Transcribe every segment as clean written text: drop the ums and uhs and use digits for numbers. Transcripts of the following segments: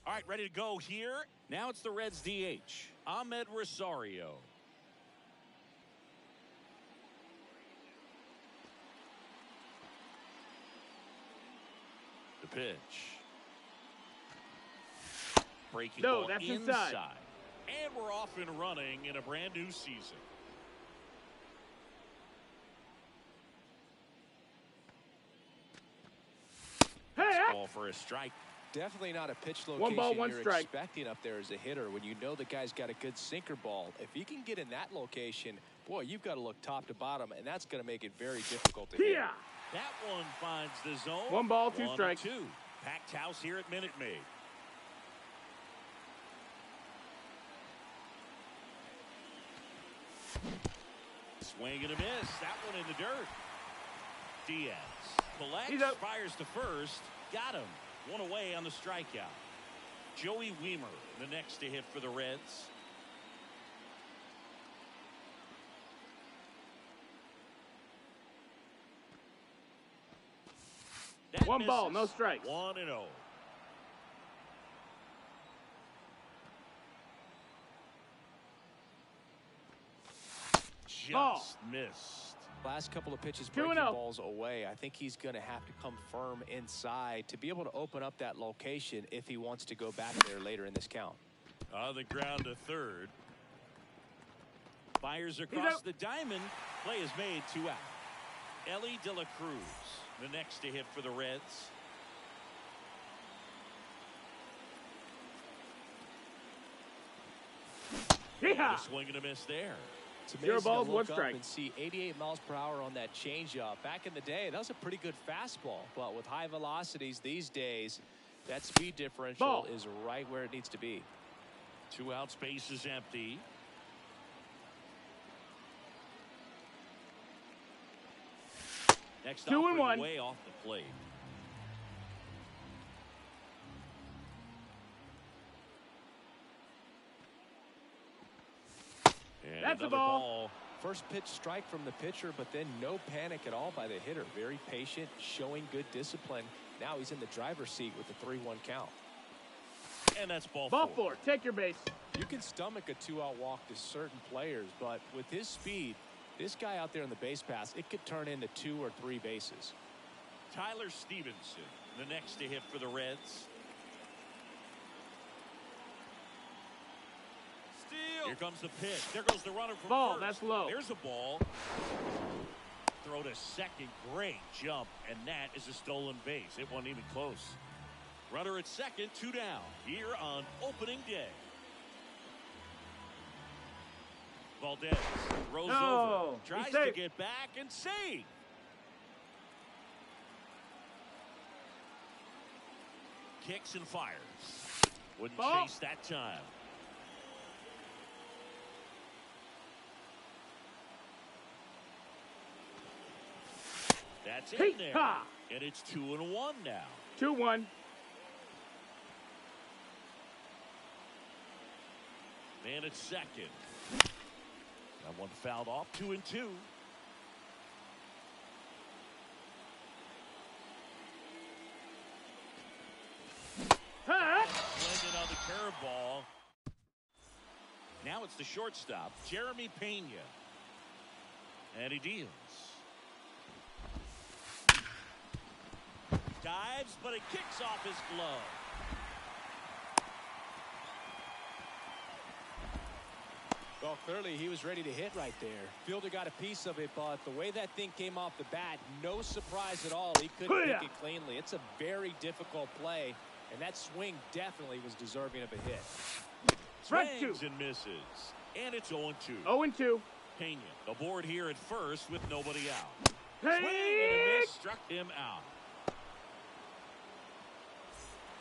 All right, ready to go here. Now it's the Reds DH, Ahmed Rosario. The pitch. Breaking ball that's inside. And we're off and running in a brand new season. Ball for a strike. Definitely not a pitch location one ball, one you're strike. expecting up there as a hitter when you know the guy's got a good sinker ball. If he can get in that location, boy, you've got to look top to bottom, and that's going to make it very difficult to hit. That one finds the zone. 1 ball, 2 strikes. 1-2. Packed house here at Minute Maid. Swing and a miss. That one in the dirt. Diaz collects, fires to first. Got him. One away on the strikeout. Joey Weimer, the next to hit for the Reds. That 1 misses. ball, no strikes. 1-0. Just missed. Last couple of pitches breaking balls away. I think he's going to have to come firm inside to be able to open up that location if he wants to go back there later in this count. On the ground to third. Fires across the diamond. Play is made, 2 out. Ellie De La Cruz, the next to hit for the Reds. A swing and a miss there. It's amazing to look up and see 88 miles per hour on that changeup. Back in the day, that was a pretty good fastball. But with high velocities these days, that speed differential is right where it needs to be. 2 out, space is empty. Next 2 and 1. Way off the plate. And that's a ball. First pitch strike from the pitcher, but then no panic at all by the hitter. Very patient, showing good discipline. Now he's in the driver's seat with the 3-1 count. And that's ball 4. Take your base. You can stomach a 2-out walk to certain players, but with his speed, this guy out there on the base pass, it could turn into 2 or 3 bases. Tyler Stevenson, the next to hit for the Reds. Here comes the pitch. There goes the runner from ball. First. That's low. There's a ball. Throw to second. Great jump. And that is a stolen base. It wasn't even close. Runner at second. 2 down. Here on opening day. Valdez throws over. Tries to get back and save. Kicks and fires. Wouldn't chase that time. That's in there. And it's 2-1 now. 2-1. Man at second. That one fouled off. 2-2. Landed on the curveball. Now it's the shortstop, Jeremy Pena. And he deals. Dives, but it kicks off his glove. Well, clearly he was ready to hit right there. Fielder got a piece of it, but the way that thing came off the bat, no surprise at all. He couldn't pick it cleanly. It's a very difficult play, and that swing definitely was deserving of a hit. Swings and misses. And it's 0-2. 0-2. Pena aboard here at first with nobody out. Swing and a miss struck him out.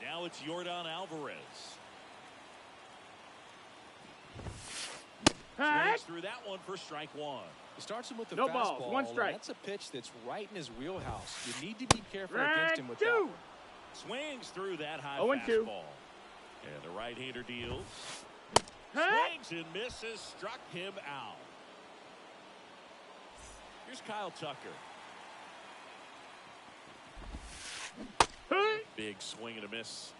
Now it's Yordan Alvarez. Swings through that one for strike 1. He starts him with the no fastball. Balls, 1 strike. That's a pitch that's right in his wheelhouse. You need to be careful against him with that one. Swings through that high 0-2. fastball. And the right-hander deals. Swings and misses, struck him out. Here's Kyle Tucker. Big swing and a miss.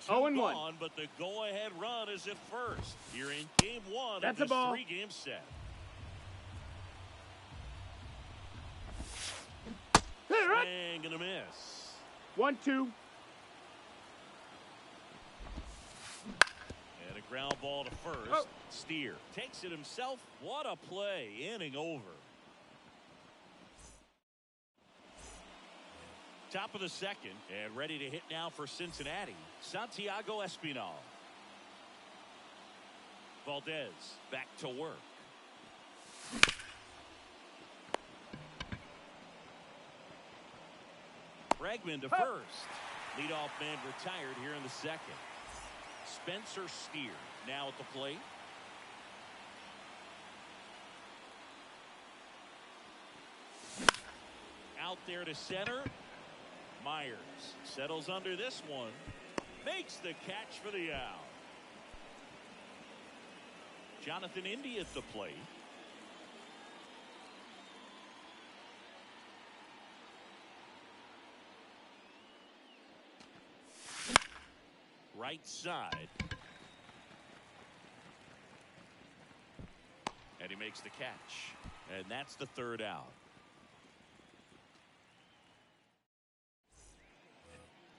Two 0-1. gone, but the go-ahead run is at first. You're in game one That's of a ball. this 3-game set. Swing and a miss. 1-2. And a ground ball to first. Oh. Steer takes it himself. What a play. Inning over. Top of the second, and ready to hit now for Cincinnati, Santiago Espinal. Valdez back to work. Bregman to first. Leadoff man retired here in the second. Spencer Steer now at the plate. Out there to center. Myers settles under this one. Makes the catch for the out. Jonathan Indy at the plate. Right side. And he makes the catch. And that's the third out.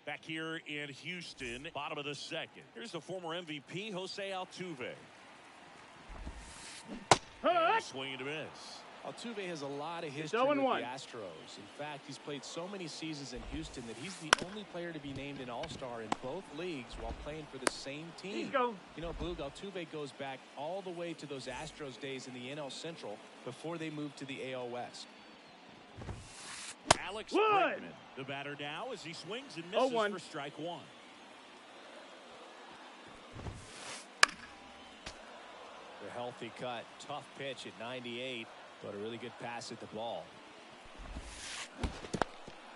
Back here in Houston, bottom of the second. Here's the former MVP, Jose Altuve. And swing and a miss. Altuve has a lot of history with the Astros. In fact, he's played so many seasons in Houston that he's the only player to be named an all-star in both leagues while playing for the same team. You know, Boog, Altuve goes back all the way to those Astros days in the NL Central before they moved to the AL West. Alex Bregman, the batter now as he swings and misses for strike one. The healthy cut, tough pitch at 98, but a really good pass at the ball.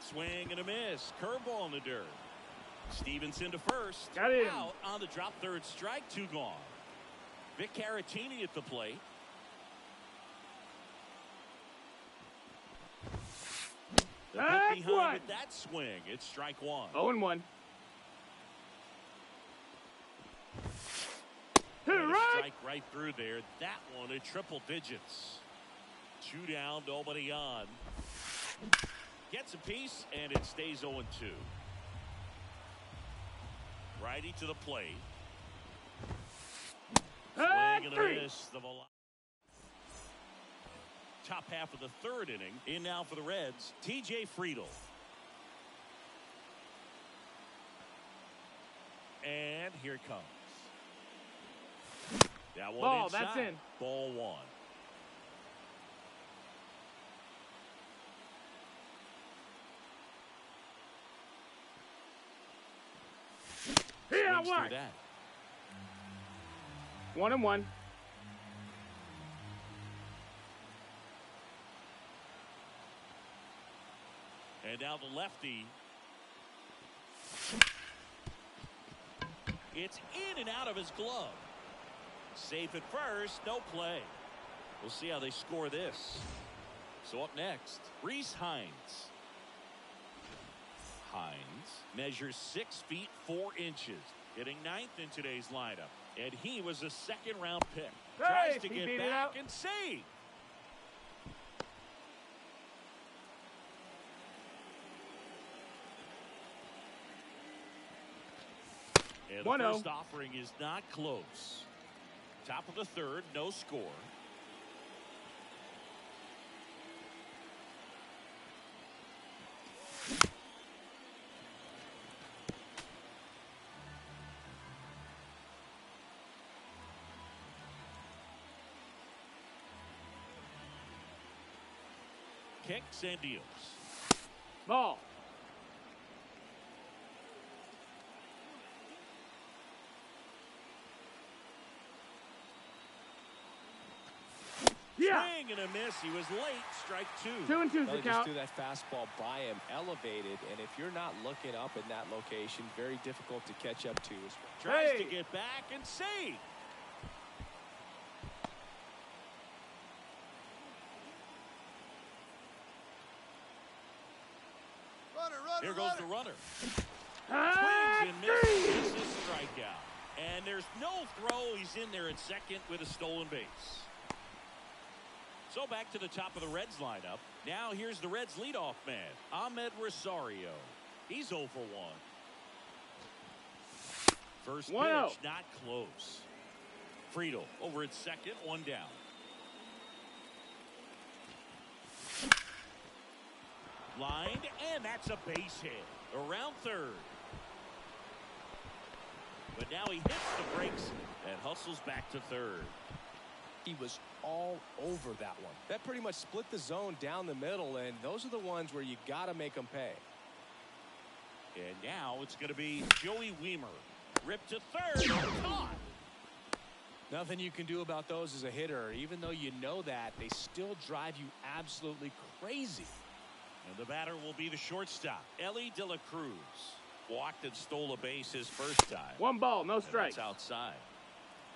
Swing and a miss. Curveball in the dirt. Stevenson to first. Got him. Out on the drop, third strike, 2 gone. Vic Caratini at the plate. The hook behind with that swing. It's strike one. 0-1. Strike right through there. That one at triple digits. 2 down, nobody on. Gets a piece, and it stays 0-2. Righty to the plate. Swing and a miss. The top half of the third inning. In now for the Reds, T.J. Friedl. And here it comes. That one ball, inside. that's in. Ball one. Yeah, Swings through that. 1-1. And now the lefty. It's in and out of his glove. Safe at first, no play. We'll see how they score this. So up next, Reese Hines. Hines measures 6 feet 4 inches, hitting 9th in today's lineup, and he was a 2nd-round pick. Tries to get back and save. And the first offering is not close. Top of the third, no score. Kicks and deals. Ball. Swing and a miss. He was late. Strike 2. 2-2's the Just count. threw that fastball by him, elevated, and if you're not looking up in that location, very difficult to catch up to. Tries to get back and save. Here goes the runner. Swings and misses. strikeout. And there's no throw. He's in there at second with a stolen base. So back to the top of the Reds lineup. Now here's the Reds leadoff man, Ahmed Rosario. He's 0 for 1. First pitch, not close. Friedel over at second, 1 down. Lined, and that's a base hit. Around third. But now he hits the brakes and hustles back to third. He was all over that one. That pretty much split the zone down the middle, and those are the ones where you got to make them pay. And now it's going to be Joey Wiemer. Ripped to third. Caught. Nothing you can do about those as a hitter. Even though you know that, they still drive you absolutely crazy. And the batter will be the shortstop, Ellie De La Cruz. Walked and stole a base his first time. 1 ball, no strike. That's outside.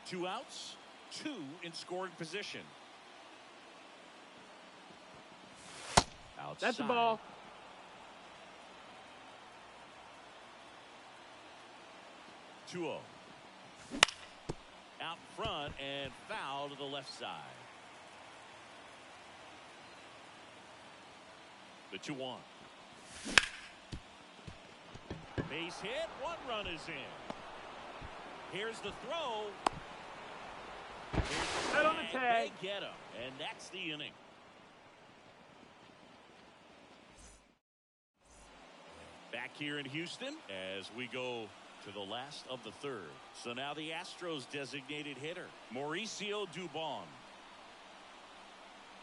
2 outs, 2 in scoring position. Outside. That's a ball. 2-0. Out front and foul to the left side. The 2-1. Base hit. 1 run is in. Here's the throw. Right on the tag. They get him, and that's the inning. Back here in Houston as we go to the last of the third. So now the Astros designated hitter, Mauricio Dubon.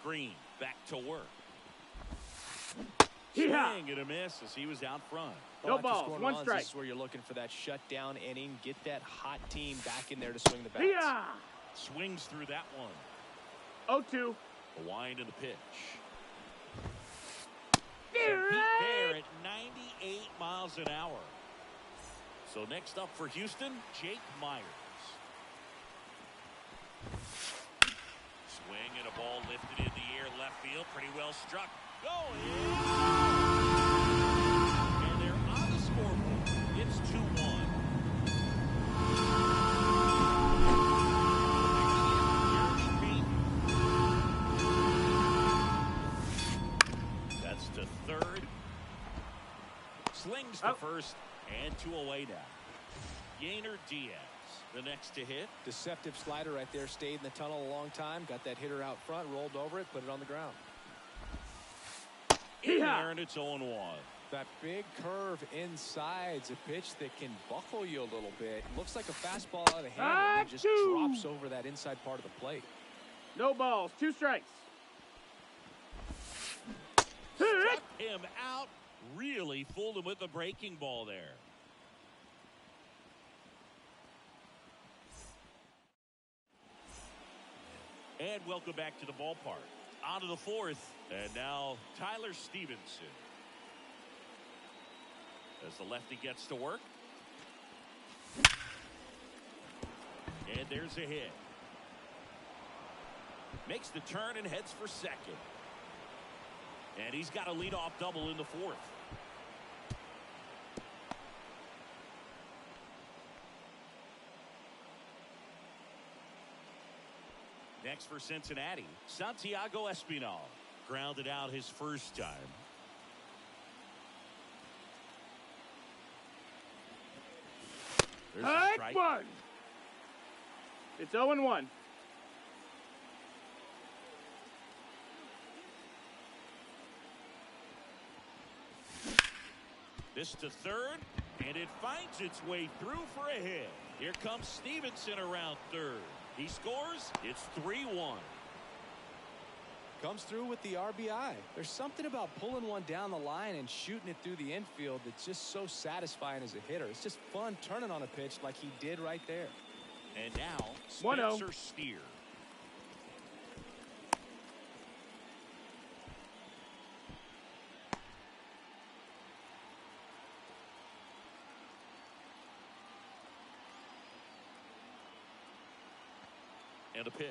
Green back to work. Swing and a miss as he was out front. No balls, 1 strike. This is where you're looking for that shutdown inning. Get that hot team back in there to swing the bats. Swings through that one. 0-2. A wind and the pitch. Right. There at 98 miles an hour. So next up for Houston, Jake Myers. Swing and a ball lifted in the air left field. Pretty well struck. Going. And they're on the scoreboard. It's 2-1. That's to third. Slings to first. And 2 away now. Yainer Diaz, the next to hit. Deceptive slider right there. Stayed in the tunnel a long time. Got that hitter out front. Rolled over it. Put it on the ground. In there, and it's 0-1. That big curve inside's a pitch that can buckle you a little bit. Looks like a fastball out of hand, and then just drops over that inside part of the plate. No balls, 2 strikes. Struck him out. Really fooled him with the breaking ball there. And welcome back to the ballpark. On to the 4th. And now Tyler Stevenson. As the lefty gets to work. And there's a hit. Makes the turn and heads for second. And he's got a leadoff double in the 4th. Next for Cincinnati, Santiago Espinal. Grounded out his first time. There's a strike. 1. It's 0-1. This to third, and it finds its way through for a hit. Here comes Stevenson around third. He scores. It's 3-1. Comes through with the RBI. There's something about pulling one down the line and shooting it through the infield that's just so satisfying as a hitter. It's just fun turning on a pitch like he did right there. And now Spencer Steer. And a pitch.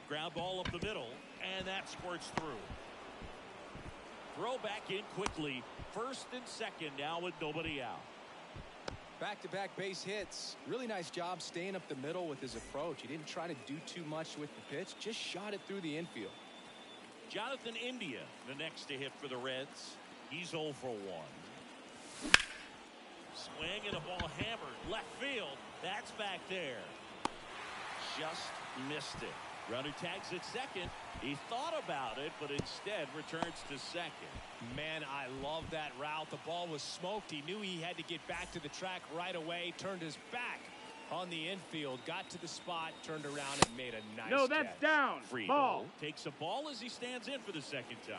Ground ball up the middle, and that squirts through. Throw back in quickly. First and second now with nobody out. Back-to-back base hits. Really nice job staying up the middle with his approach. He didn't try to do too much with the pitch, just shot it through the infield. Jonathan India, the next to hit for the Reds. He's 0 for 1. Swing and a ball hammered left field. That's back there. Just missed it. Runner tags at second. He thought about it, but instead returns to second. Man, I love that route. The ball was smoked. He knew he had to get back to the track right away. Turned his back on the infield. Got to the spot. Turned around and made a nice No, that's catch. down. Friedel Ball. takes a ball as he stands in for the second time.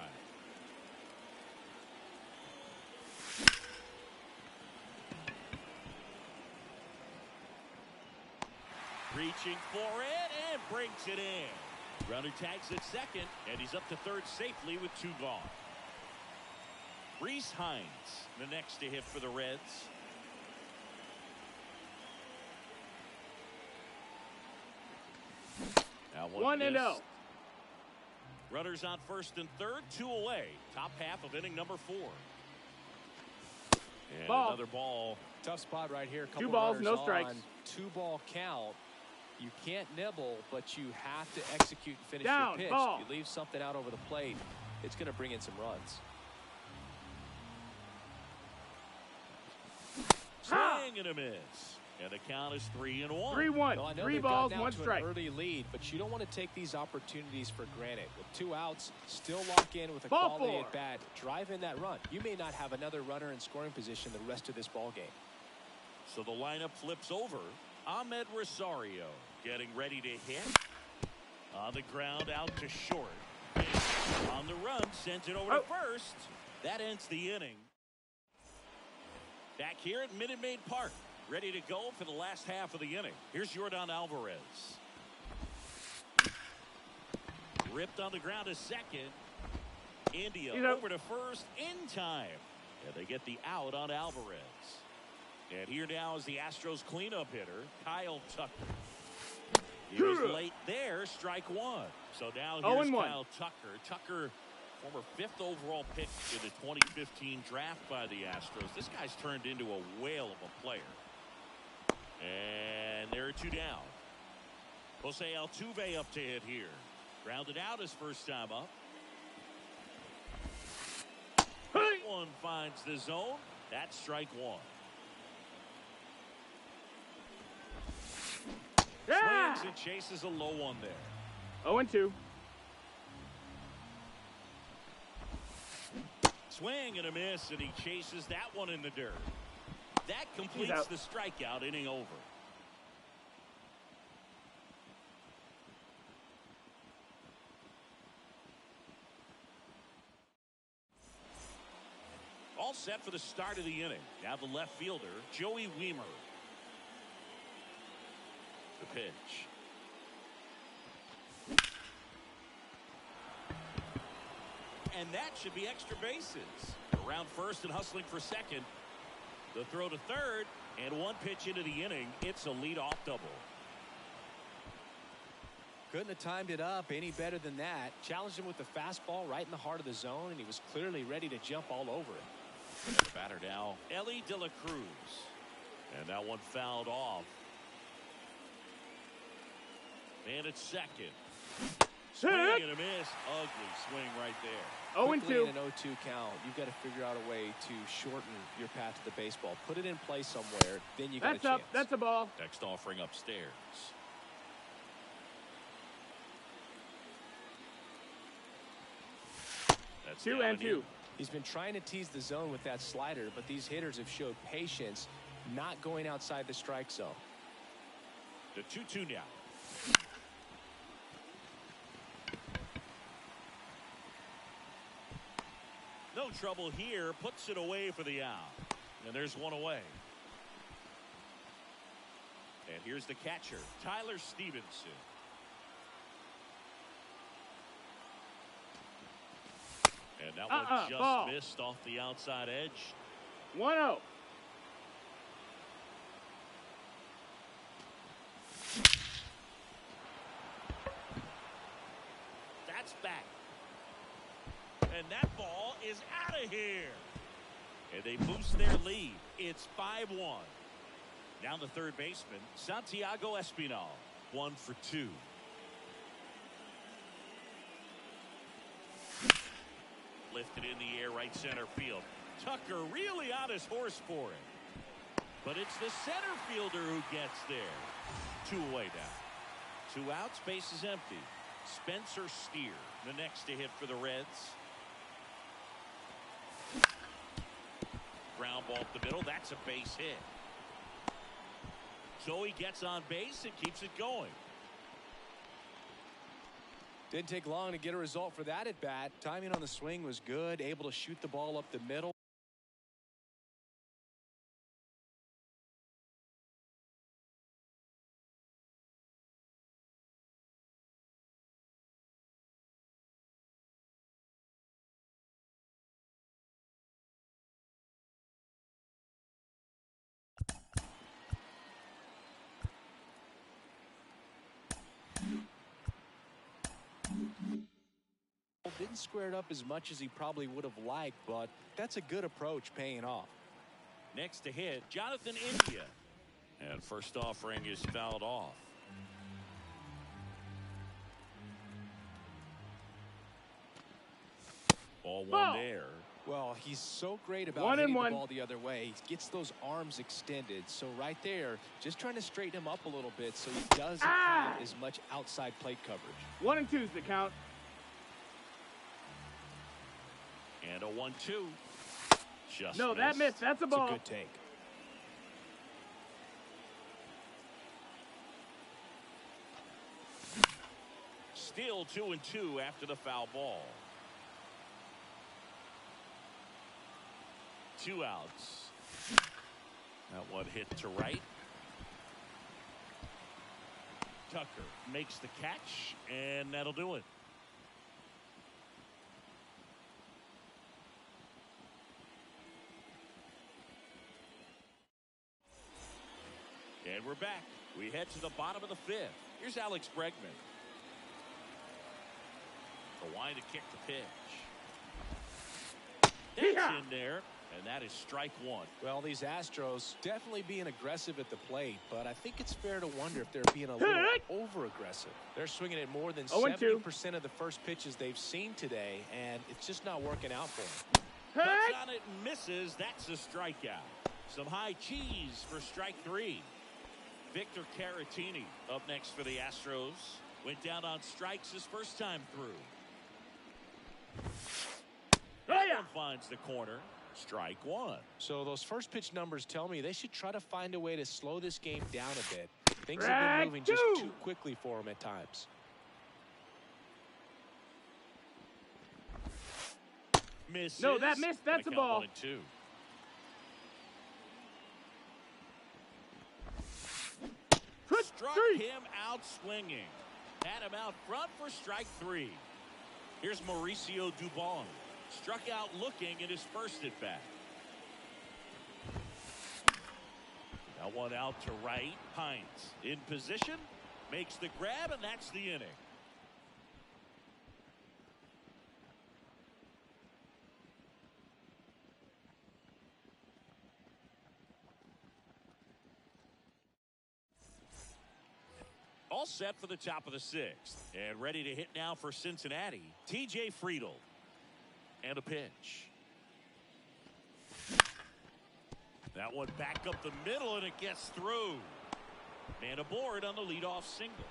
Reaching for it and brings it in. Runner tags at second, and he's up to third safely with 2 gone. Reese Hines, the next to hit for the Reds. Now 1-0. Runners on first and third, 2 away. Top half of inning number 4. And Ball. another ball. Tough spot right here. Couple 2 balls, runners no on, strikes. 2-ball count. You can't nibble, but you have to execute and finish Down, your pitch. ball. If you leave something out over the plate, it's going to bring in some runs. Swing and a miss. And the count is 3-1. 3-1. Well, I know 3 they've balls, gotten out 1 to strike. an early lead, but you don't want to take these opportunities for granted. With 2 outs, still lock in with a Ball quality 4. at bat. Drive in that run. You may not have another runner in scoring position the rest of this ball game. So the lineup flips over. Ahmed Rosario getting ready to hit. On the ground, out to short. On the run, sends it over to first. That ends the inning. Back here at Minute Maid Park, ready to go for the last half of the inning. Here's Yordan Alvarez. Ripped on the ground to second. India over to first in time. And they get the out on Alvarez. And here now is the Astros cleanup hitter, Kyle Tucker. He was late there, strike 1. So now here's Kyle Tucker. Tucker, former 5th overall pick in the 2015 draft by the Astros. This guy's turned into a whale of a player. And there are 2 down. Jose Altuve up to hit here. Grounded out his first time up. That one finds the zone. That's strike 1. Yeah. Swings and chases a low one there. 0-2. Swing and a miss, and he chases that one in the dirt. That completes the strikeout, inning over. All set for the start of the inning. Now the left fielder, Joey Wiemer. The pitch. And that should be extra bases. Around first and hustling for second. The throw to third, and 1 pitch into the inning. It's a leadoff double. Couldn't have timed it up any better than that. Challenged him with the fastball right in the heart of the zone, and he was clearly ready to jump all over it. And the batter now, Ellie De La Cruz. And that one fouled off. And it's second. Swing and a miss. Ugly swing right there. 0-2. Quickly in an 0-2 count, you've got to figure out a way to shorten your path to the baseball. Put it in play somewhere, then you got a chance. That's up. That's a ball. Next offering upstairs. That's 2-2. He's been trying to tease the zone with that slider, but these hitters have showed patience, not going outside the strike zone. The 2-2 now. No trouble here. Puts it away for the out. And there's one away. And here's the catcher, Tyler Stevenson. And that one just ball. missed off the outside edge. 1-0. That's back. And that ball is out of here. And they boost their lead. It's 5-1. Now the third baseman, Santiago Espinal. 1 for 2. Lifted in the air, right center field. Tucker really on his horse for it. But it's the center fielder who gets there. 2 away now. 2 outs, base is empty. Spencer Steer, the next to hit for the Reds. Ground ball up the middle. That's a base hit. So he gets on base and keeps it going. Didn't take long to get a result for that at bat. Timing on the swing was good. Able to shoot the ball up the middle. Didn't square it up as much as he probably would have liked, but that's a good approach paying off. Next to hit, Jonathan India. And first offering is fouled off. Ball one there. Well, he's so great about 1 hitting and the 1. ball the other way. He gets those arms extended. So right there, just trying to straighten him up a little bit so he doesn't have as much outside plate coverage. 1 and 2's the count. And a 1-2. Just No, that missed. That's a It's a ball. good take. Still 2-2 after the foul ball. 2 outs. That one hit to right. Tucker makes the catch, and that'll do it. And we're back. We head to the bottom of the 5th. Here's Alex Bregman. The line to kick the pitch. That's in there, and that is strike 1. Well, these Astros definitely being aggressive at the plate, but I think it's fair to wonder if they're being a little over-aggressive. They're swinging at more than 70% of the first pitches they've seen today, and it's just not working out for them. Cuts on it and misses. That's a strikeout. Some high cheese for strike 3. Victor Caratini up next for the Astros. Went down on strikes his first time through. That one finds the corner. Strike 1. So those first pitch numbers tell me they should try to find a way to slow this game down a bit. Things have been moving just too quickly for them at times. Misses. No, that missed. That's a ball. 1-2. Struck him out swinging. Had him out front for strike 3. Here's Mauricio Dubon. Struck out looking in his first at bat. That one out to right. Hines in position. Makes the grab, and that's the inning. All set for the top of the 6th. And ready to hit now for Cincinnati. TJ Friedl. And a pitch. That one back up the middle, and it gets through. And aboard on the leadoff single.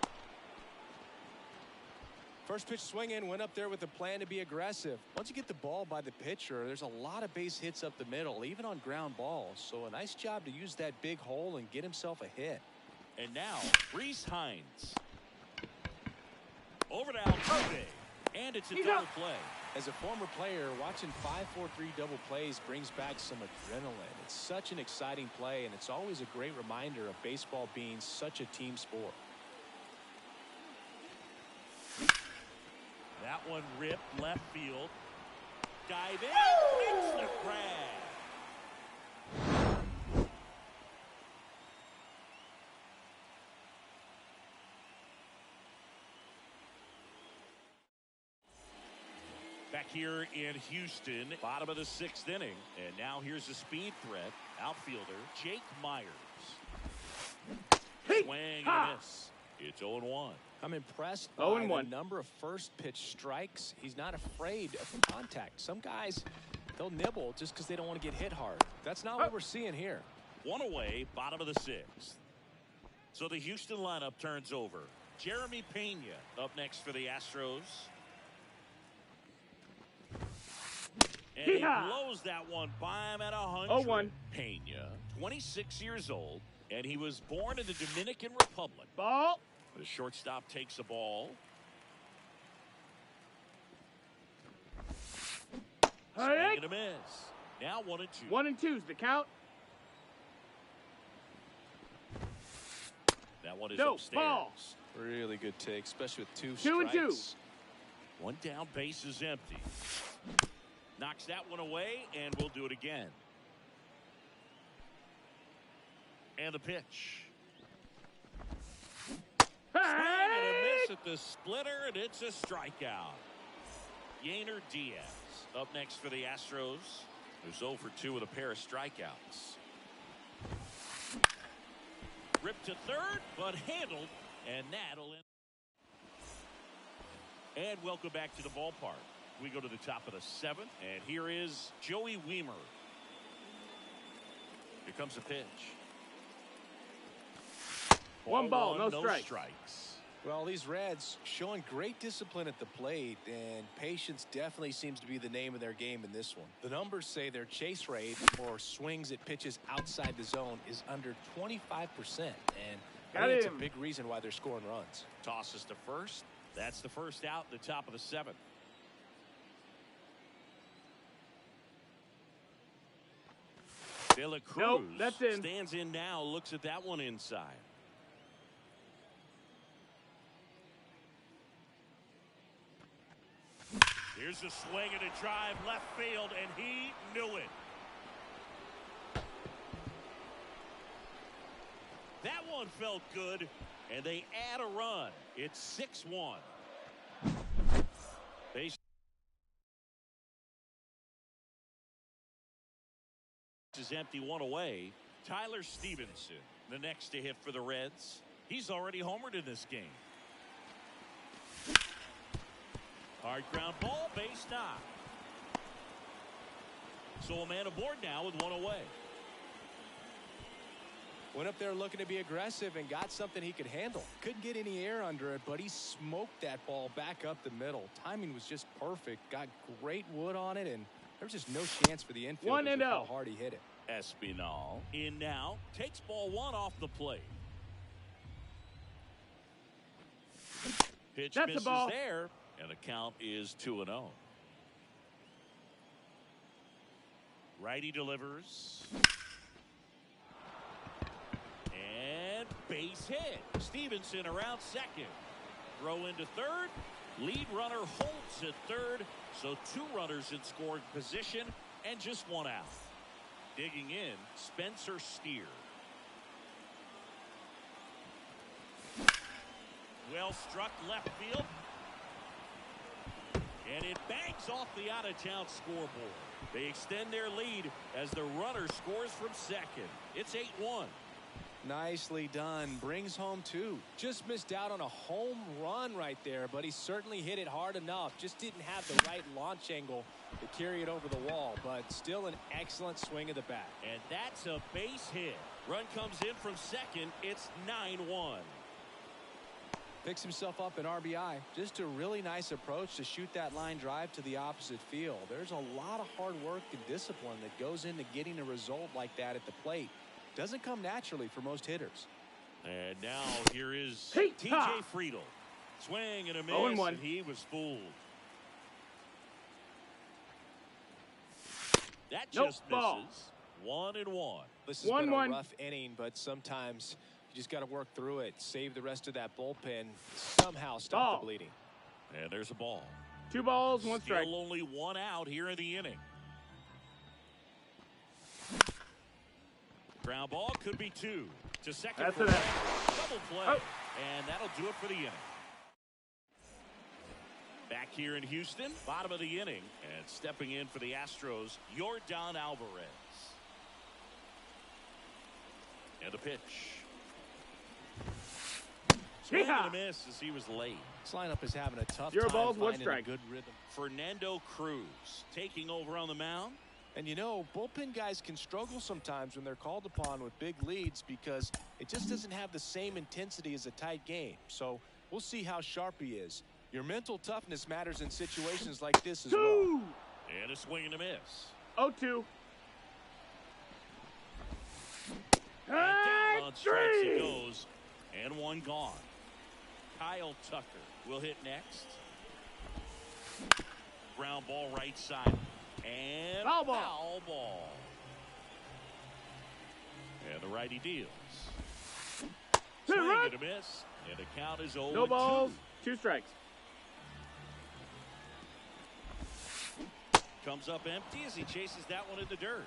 First pitch swinging, went up there with a plan to be aggressive. Once you get the ball by the pitcher, there's a lot of base hits up the middle, even on ground balls. So a nice job to use that big hole and get himself a hit. And now, Reese Hines. Over to Altuve. And it's a double play. As a former player, watching 5-4-3 double plays brings back some adrenaline. It's such an exciting play, and it's always a great reminder of baseball being such a team sport. That one ripped left field. Dive in, makes the grab. Back here in Houston, bottom of the 6th inning. And now here's a speed threat. Outfielder Jake Myers. Swing and a miss. It's 0-1. I'm impressed by the 0-1. number of first pitch strikes. He's not afraid of contact. Some guys, they'll nibble just because they don't want to get hit hard. That's not what we're seeing here. One away, bottom of the sixth. So the Houston lineup turns over. Jeremy Pena up next for the Astros. And he blows that one by him at 100. 0-1. Pena, 26 years old, and he was born in the Dominican Republic. Ball. The shortstop takes the ball. Swing and a miss. Now 1-2. 1-2's the count. That one is No, upstairs. ball. Really good take, especially with 2 2-2. strikes. One down, base is empty. Knocks that one away, and we'll do it again. And the pitch. Swing and a miss at the splitter, and it's a strikeout. Yainer Diaz up next for the Astros, who's 0 for 2 with a pair of strikeouts. Ripped to third, but handled, and that'll end. And welcome back to the ballpark. We go to the top of the 7th, and here is Joey Wiemer. Here comes the pitch. One ball, no strikes. Well, these Reds showing great discipline at the plate, and patience definitely seems to be the name of their game in this one. The numbers say their chase rate or swings at pitches outside the zone is under 25%, and I think it's a big reason why they're scoring runs. Tosses to first. That's the first out, the top of the 7th. De La Cruz Nope, that's in. stands in now, looks at that one inside. Here's a swing and a drive left field, and he knew it. That one felt good, and they add a run. It's 6-1. Base is empty, one away. Tyler Stevenson, the next to hit for the Reds. He's already homered in this game. Hard ground ball, base knock. So a man aboard now with one away. Went up there looking to be aggressive and got something he could handle. Couldn't get any air under it, but he smoked that ball back up the middle. Timing was just perfect. Got great wood on it, and there was just no chance for the infield with how hard he hit it. Espinal in now, takes ball 1 off the plate. Pitch misses there, and the count is 2-0. Righty delivers. And base hit. Stevenson around second. Throw into third. Lead runner holds at third. So 2 runners in scoring position and just 1 out. Digging in, Spencer Steer. Well struck left field. And it bangs off the out-of-town scoreboard. They extend their lead as the runner scores from second. It's 8-1. Nicely done. Brings home 2. Just missed out on a home run right there, but he certainly hit it hard enough. Just didn't have the right launch angle to carry it over the wall, but still an excellent swing of the bat. And that's a base hit. Run comes in from second. It's 9-1. Picks himself up an RBI. Just a really nice approach to shoot that line drive to the opposite field. There's a lot of hard work and discipline that goes into getting a result like that at the plate. Doesn't come naturally for most hitters. And now here is TJ Friedel. Swing and a miss, 0-1. and he was fooled. That just misses. 1-1. This has been a rough inning, but sometimes you just got to work through it. Save the rest of that bullpen. Somehow stop the bleeding. And there's a ball. 2 balls, 1 strike. Still only 1 out here in the inning. Ground ball could be 2 to second. That's for it. Double play, and that'll do it for the inning. Back here in Houston, bottom of the inning, and stepping in for the Astros, Yordan Alvarez. And the pitch. Swing and a miss as he was late. This lineup is having a tough Zero time balls, one finding a strike. good rhythm. Fernando Cruz taking over on the mound. And you know, bullpen guys can struggle sometimes when they're called upon with big leads because it just doesn't have the same intensity as a tight game. So we'll see how sharp he is. Your mental toughness matters in situations like this as well. And a swing and a miss. 0-2. And down on strikes he goes. And one gone. Kyle Tucker will hit next. Ground ball right side. And foul ball. Foul ball. And the righty deals. Swing and a miss. And the count is 0-2. No balls, 2 strikes. Comes up empty as he chases that one in the dirt.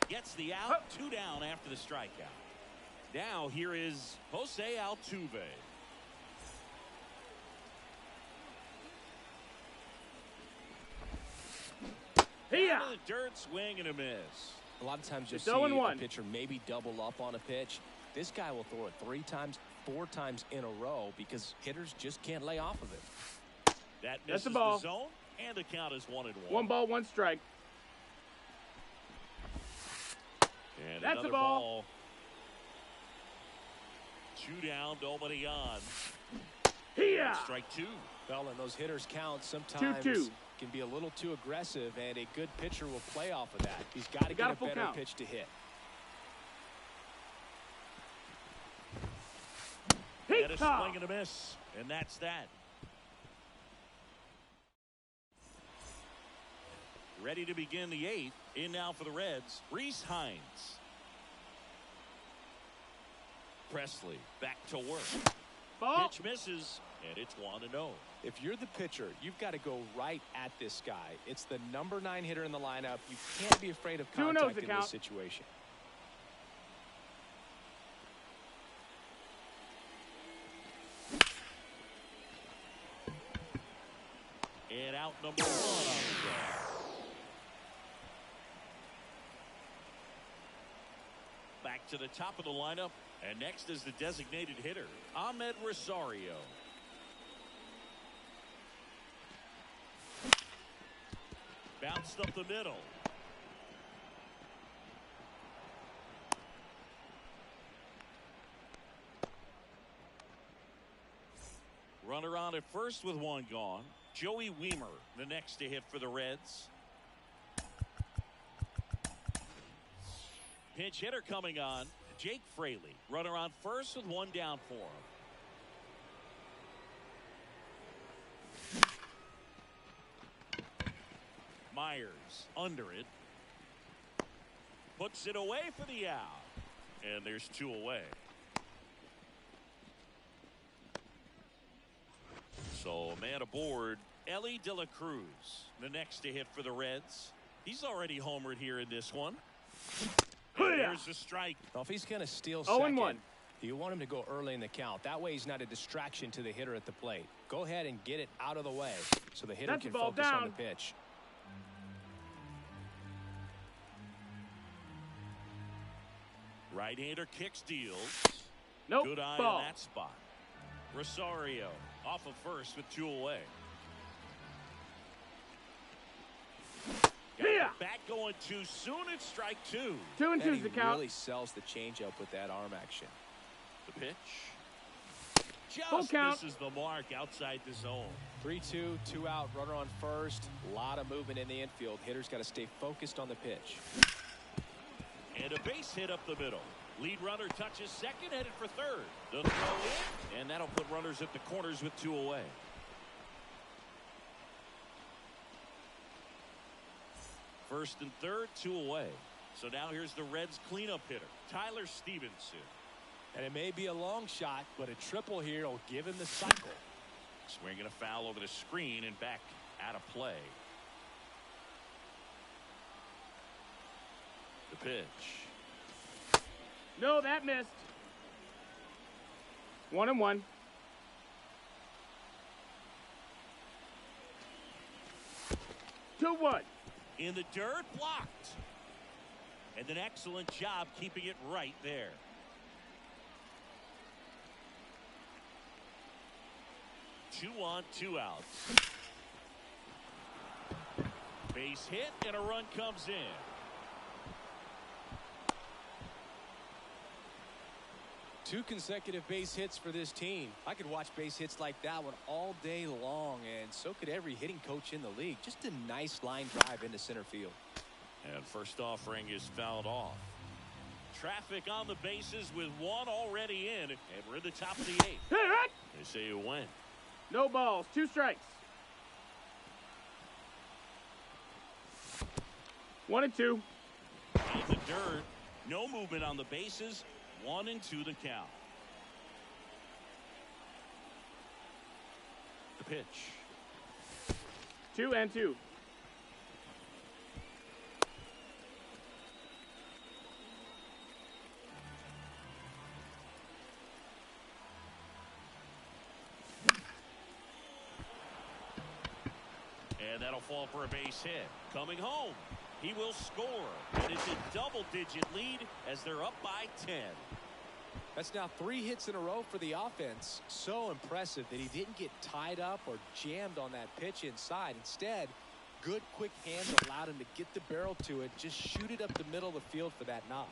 Gets the out. 2 down after the strikeout. Now here is Jose Altuve. Down to the dirt, swing and a miss. A lot of times you'll It's see 0-1. a pitcher maybe double up on a pitch. This guy will throw it 3 times, 4 times in a row because hitters just can't lay off of it. That misses the ball. the zone, and the count is 1-1. 1 ball, 1 strike. And That's another a ball. 2 down, nobody on. Yeah. Strike 2. Well, and those hitters count sometimes 2-2. can be a little too aggressive, and a good pitcher will play off of that. He's got to get a full better count. pitch to hit. And a swing and a miss, and that's that. Ready to begin the 8th. In now for the Reds, Reese Hines. Presley back to work. Ball. Pitch misses, and it's 1-0. If you're the pitcher, you've got to go right at this guy. It's the number 9 hitter in the lineup. You can't be afraid of 2-0 contact the in count. this situation. And out number 1 on the day. Back to the top of the lineup, and next is the designated hitter, Ahmed Rosario. Bounced up the middle. Runner on at first with 1 gone. Joey Weimer, the next to hit for the Reds. Pinch hitter coming on, Jake Fraley. Runner on first with 1 down for him. Myers under it. Puts it away for the out. And there's 2 away. So, man aboard, Ellie De La Cruz, the next to hit for the Reds. He's already homered here in this one. And there's the strike. Well, if he's going to steal 0-1. second, you want him to go early in the count. That way he's not a distraction to the hitter at the plate. Go ahead and get it out of the way so the hitter That's can the ball focus on down. the pitch. Right-hander kicks, deals. Nope. Good eye ball. on that spot. Rosario off of first with 2 away. Got Yeah. the bat going too soon. It's strike 2. 2 and And 2's he the count. really sells the changeup with that arm action. The pitch. Full Just count. misses the mark outside the zone. 3-2, 2 out, runner on first. A lot of movement in the infield. Hitters got to stay focused on the pitch. And a base hit up the middle. Lead runner touches second, headed for third. The throw in, and that'll put runners at the corners with 2 away. First and third, 2 away. So now here's the Reds cleanup hitter, Tyler Stevenson. And it may be a long shot, but a triple here will give him the cycle. Swinging a foul over the screen and back out of play. The pitch. No, that missed. 1-1. Two one. In the dirt, blocked. And an excellent job keeping it right there. 2 on, 2 outs. Base hit and a run comes in. Two consecutive base hits for this team. I could watch base hits like that one all day long, and so could every hitting coach in the league. Just a nice line drive into center field. And first offering is fouled off. Traffic on the bases with one already in, and we're in the top of the 8th. They say you win. No balls, 2 strikes. 1 and 2. In the dirt, no movement on the bases. 1 and 2 the count. The pitch. 2 and 2. And that'll fall for a base hit. Coming home. He will score. And it's a double-digit lead as they're up by 10. That's now 3 hits in a row for the offense. So impressive that he didn't get tied up or jammed on that pitch inside. Instead, good quick hands allowed him to get the barrel to it. Just shoot it up the middle of the field for that knock.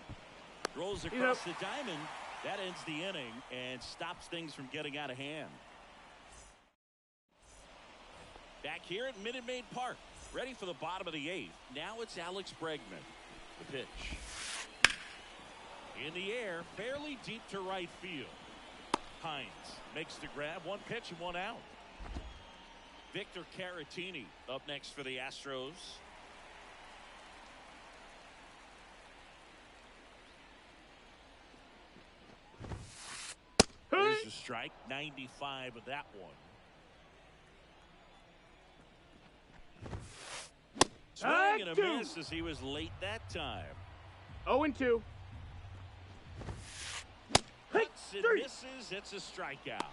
Rolls across the diamond. That ends the inning and stops things from getting out of hand. Back here at Minute Maid Park. Ready for the bottom of the 8th. Now it's Alex Bregman. The pitch. In the air, fairly deep to right field. Hines makes the grab. 1 pitch and 1 out. Victor Caratini up next for the Astros. Here's the strike. 95 of that one. Swing and a miss as he was late that time. 0 and 2. Hits and misses. It's a strikeout.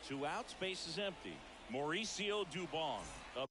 2 outs. Base is empty. Mauricio Dubon up.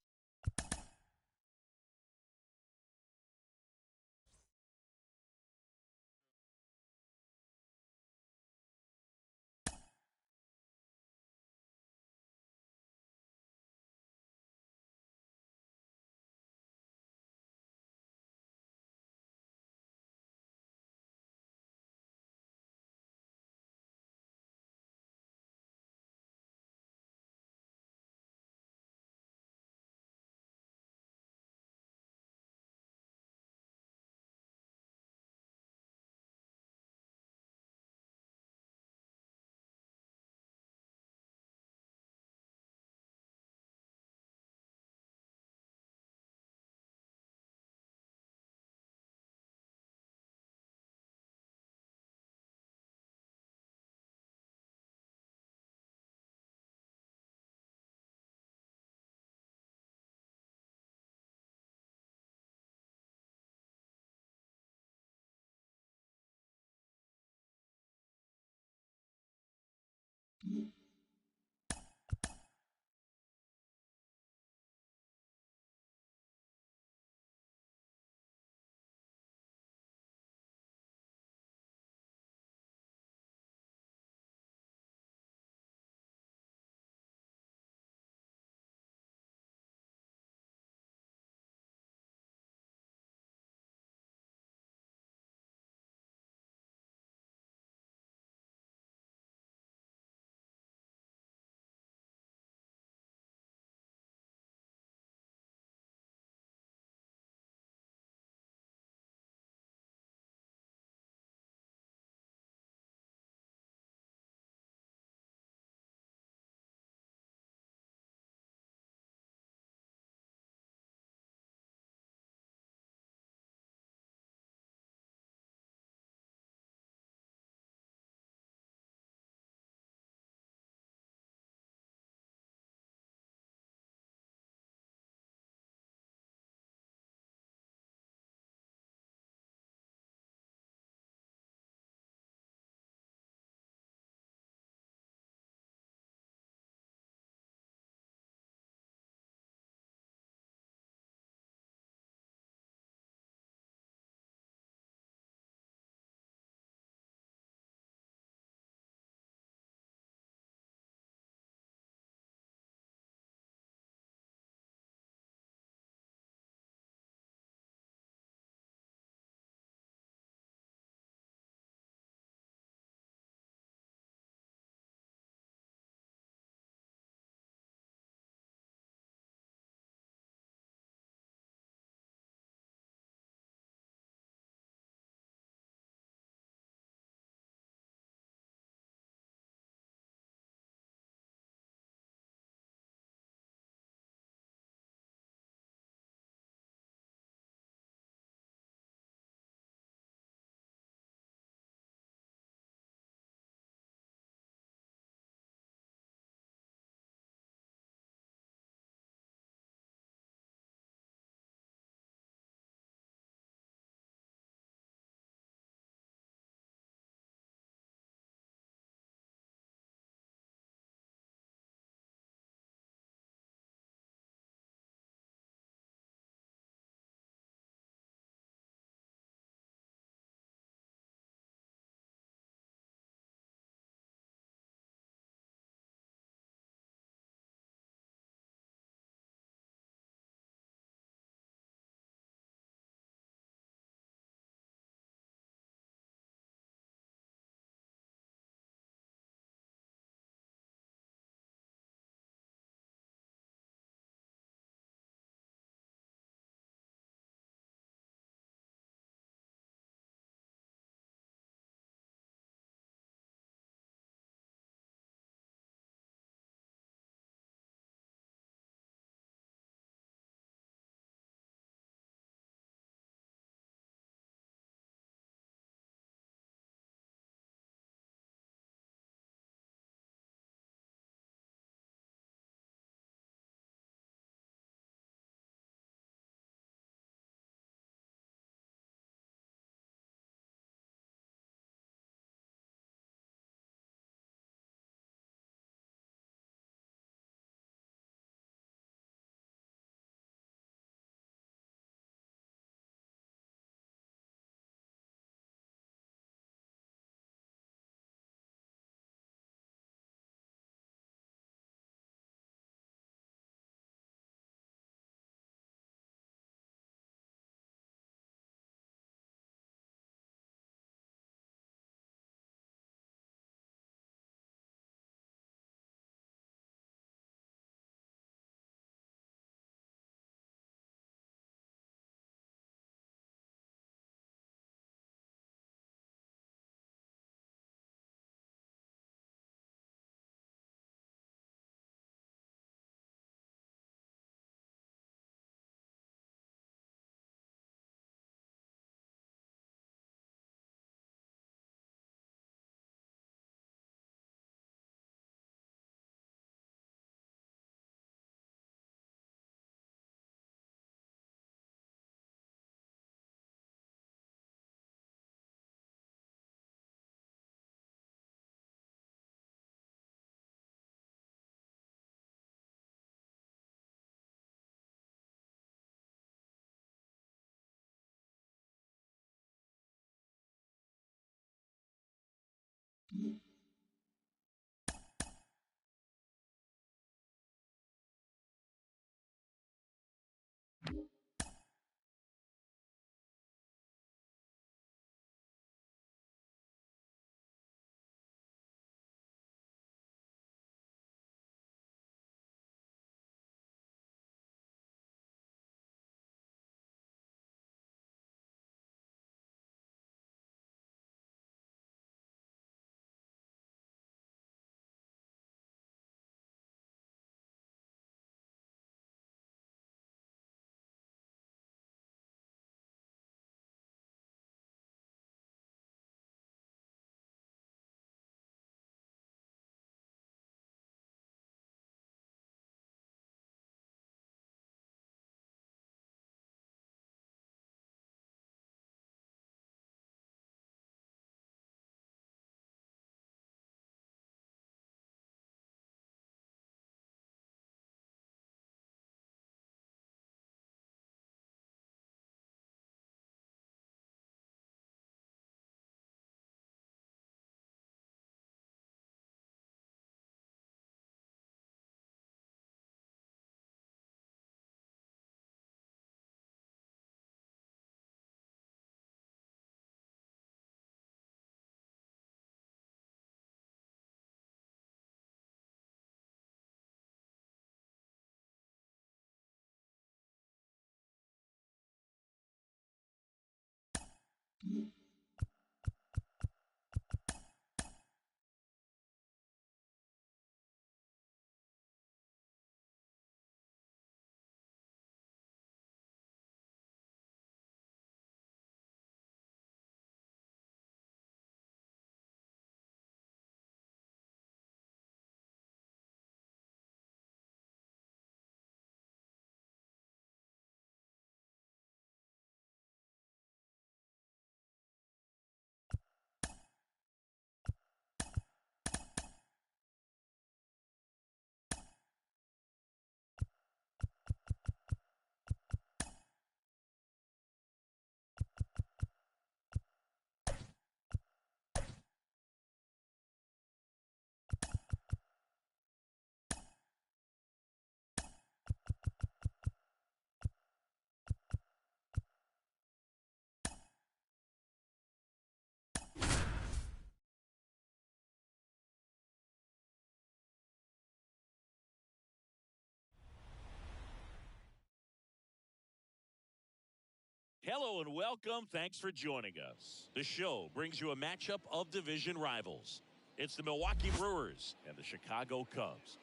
Hello and welcome. Thanks for joining us. The show brings you a matchup of division rivals. It's the Milwaukee Brewers and the Chicago Cubs.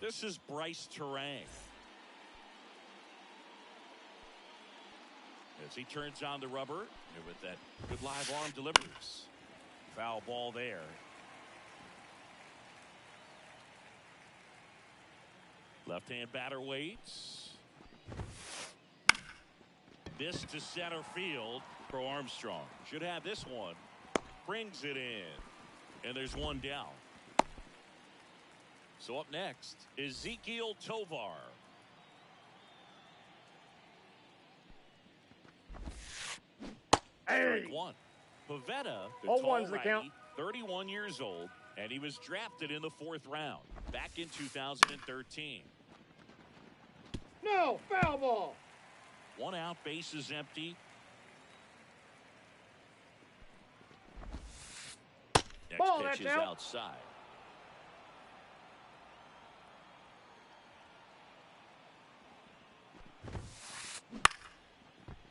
This is Bryce Terang. As he turns on the rubber and with that good live arm delivers. Foul ball there. Left-hand batter waits. This to center field for Armstrong. Should have this one. Brings it in. And there's one down. So up next, Ezequiel Tovar. Hey. Strike one. Pavetta, the All tall ones the righty, count. 31 years old, and he was drafted in the 4th round back in 2013. No, foul ball. One out, base is empty. Next Ball, pitch that's is out. outside.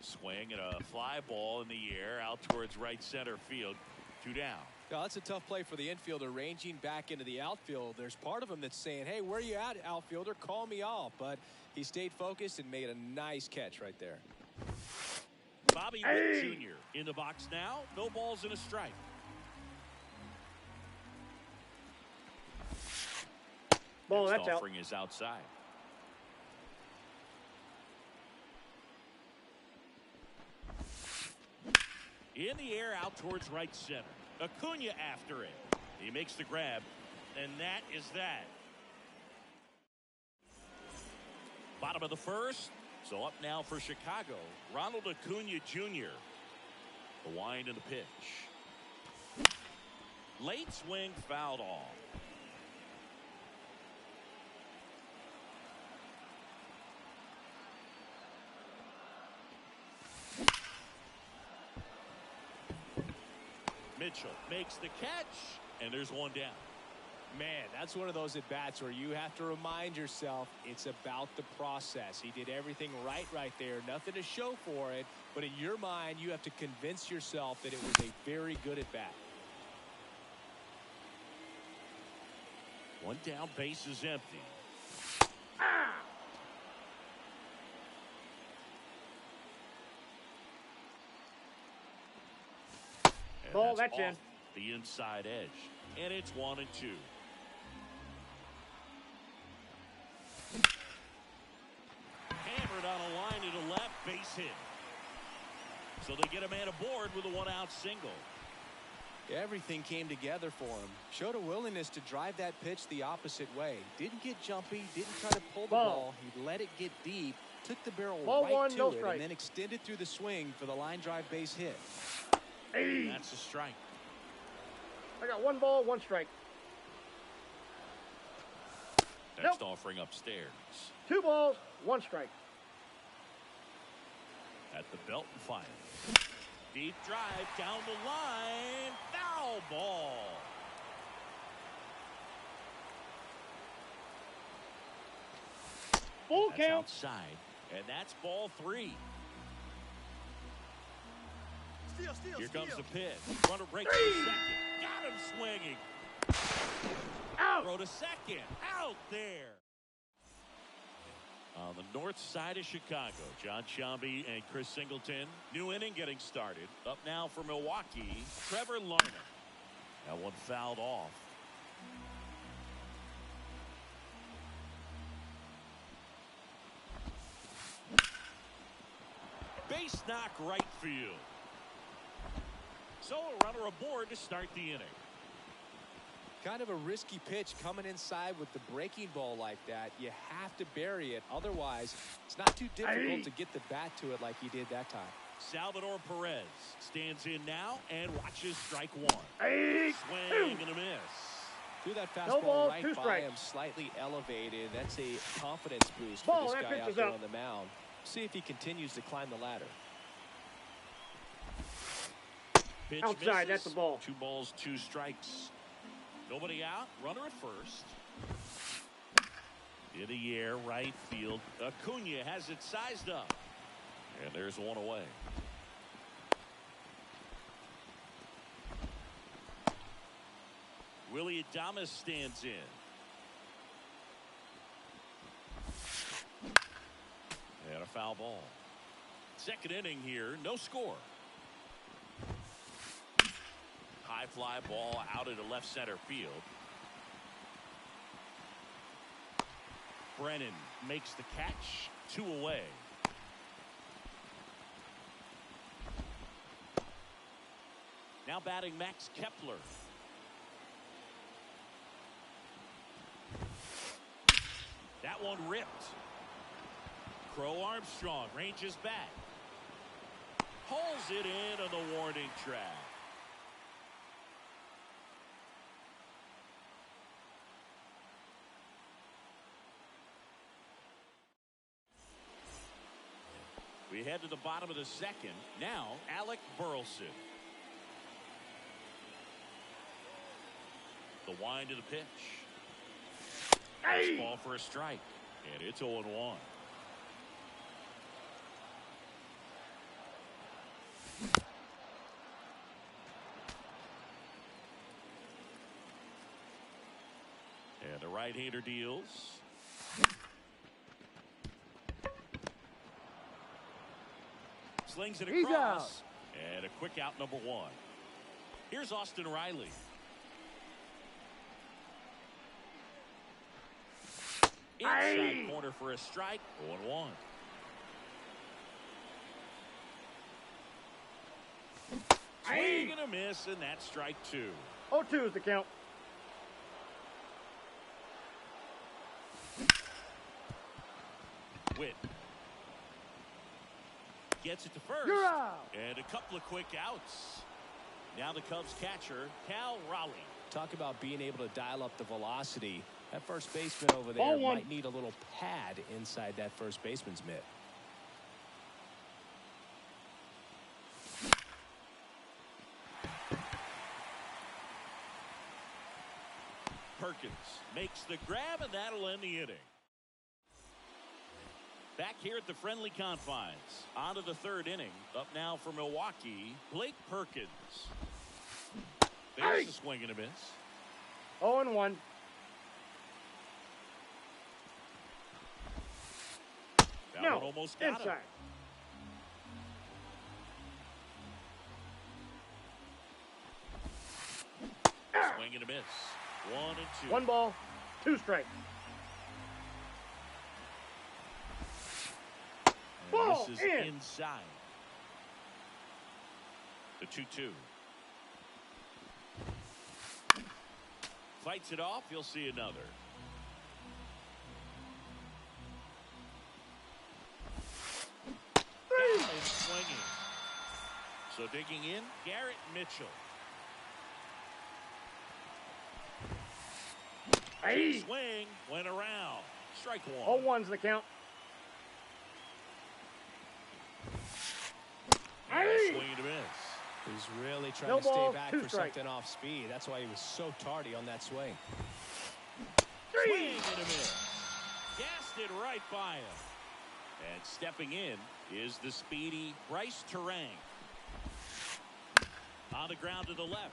Swing and a fly ball in the air out towards right center field. 2 down. Now, that's a tough play for the infielder ranging back into the outfield. There's part of him that's saying, hey, where are you at, outfielder? Call me off. But he stayed focused and made a nice catch right there. Bobby Witt Jr. in the box now. No balls and a strike. Ball, Next that's out. offering is outside. In the air out towards right center. Acuna after it. He makes the grab, and that is that. Bottom of the 1st. So up now for Chicago, Ronald Acuna Jr. The wind and the pitch. Late swing fouled off. Mitchell makes the catch, and there's one down. Man, that's one of those at-bats where you have to remind yourself it's about the process. He did everything right there. Nothing to show for it. But in your mind, you have to convince yourself that it was a very good at-bat. One down, base is empty. And Ball, that's that's in. off the inside edge. And it's 1-2. Hammered on a line to the left, base hit. So they get a man aboard with a 1-out single. Everything came together for him. Showed a willingness to drive that pitch the opposite way. Didn't get jumpy, didn't try to pull the ball. He let it get deep, took the barrel right to it, and then extended through the swing for the line drive base hit. Hey. That's a strike. I got 1 ball, 1 strike. Next offering upstairs. 2 balls, 1 strike. At the belt and fire. Deep drive down the line. Foul ball. Full That's count. outside, and that's ball 3. Here comes the pitch. Runner breaks to second. Got him swinging. Out. Throw to second. Out there. On the north side of Chicago, John Shambi and Chris Singleton. New inning getting started. Up now for Milwaukee, Trevor Larnach. That one fouled off. Base knock right field. So a runner aboard to start the inning. Kind of a risky pitch coming inside with the breaking ball like that. You have to bury it. Otherwise, it's not too difficult to get the bat to it like he did that time. Salvador Perez stands in now and watches strike one. Swing and a miss. Threw that No fastball balls, right two by strikes. him, slightly elevated. That's a confidence boost Ball, for that this guy pitch out is there out. on the mound. See if he continues to climb the ladder. Pitch Outside, misses. that's a ball. 2 balls, 2 strikes. Nobody out. Runner at first. In the air, right field. Acuna has it sized up. And there's one away. Willie Adames stands in. And a foul ball. Second inning here, no score. High fly ball out into left center field. Brennan makes the catch. 2 away. Now batting Max Kepler. That one ripped. Crow Armstrong ranges back. Pulls it in on the warning track. We head to the bottom of the second. Now, Alec Burleson. The wind of the pitch. Ball for a strike. And it's 0-1. And the right-hander deals. Slings it He's across. out. And a quick out, number 1. Here's Austin Riley. Inside corner for a strike. 0-1. Swing and a miss, and that's strike 2. 0-2 is the count. Witt gets it to first. You're out. And a couple of quick outs. Now the Cubs catcher, Cal Raleigh. Talk about being able to dial up the velocity. That first baseman over there Ball 1. might need a little pad inside that first baseman's mitt. Perkins makes the grab, and that'll end the inning. Back here at the friendly confines. On to the third inning. Up now for Milwaukee, Blake Perkins. There's a swing and a miss. 0-1. That No, one almost got inside. him. Swing and a miss. 1-2. 1 ball, 2 strikes. And Ball this is in. inside. The 2-2. Fights it off. You'll see another. Down and swinging. So digging in, Garrett Mitchell. Swing, went around. Strike 1. 0-1's the count. Swing and a miss. He's really trying No to stay ball, back 2 for strikes. something off speed. That's why he was so tardy on that swing. Swing and a miss. Gassed it right by him. And stepping in is the speedy Bryce Terang. On the ground to the left.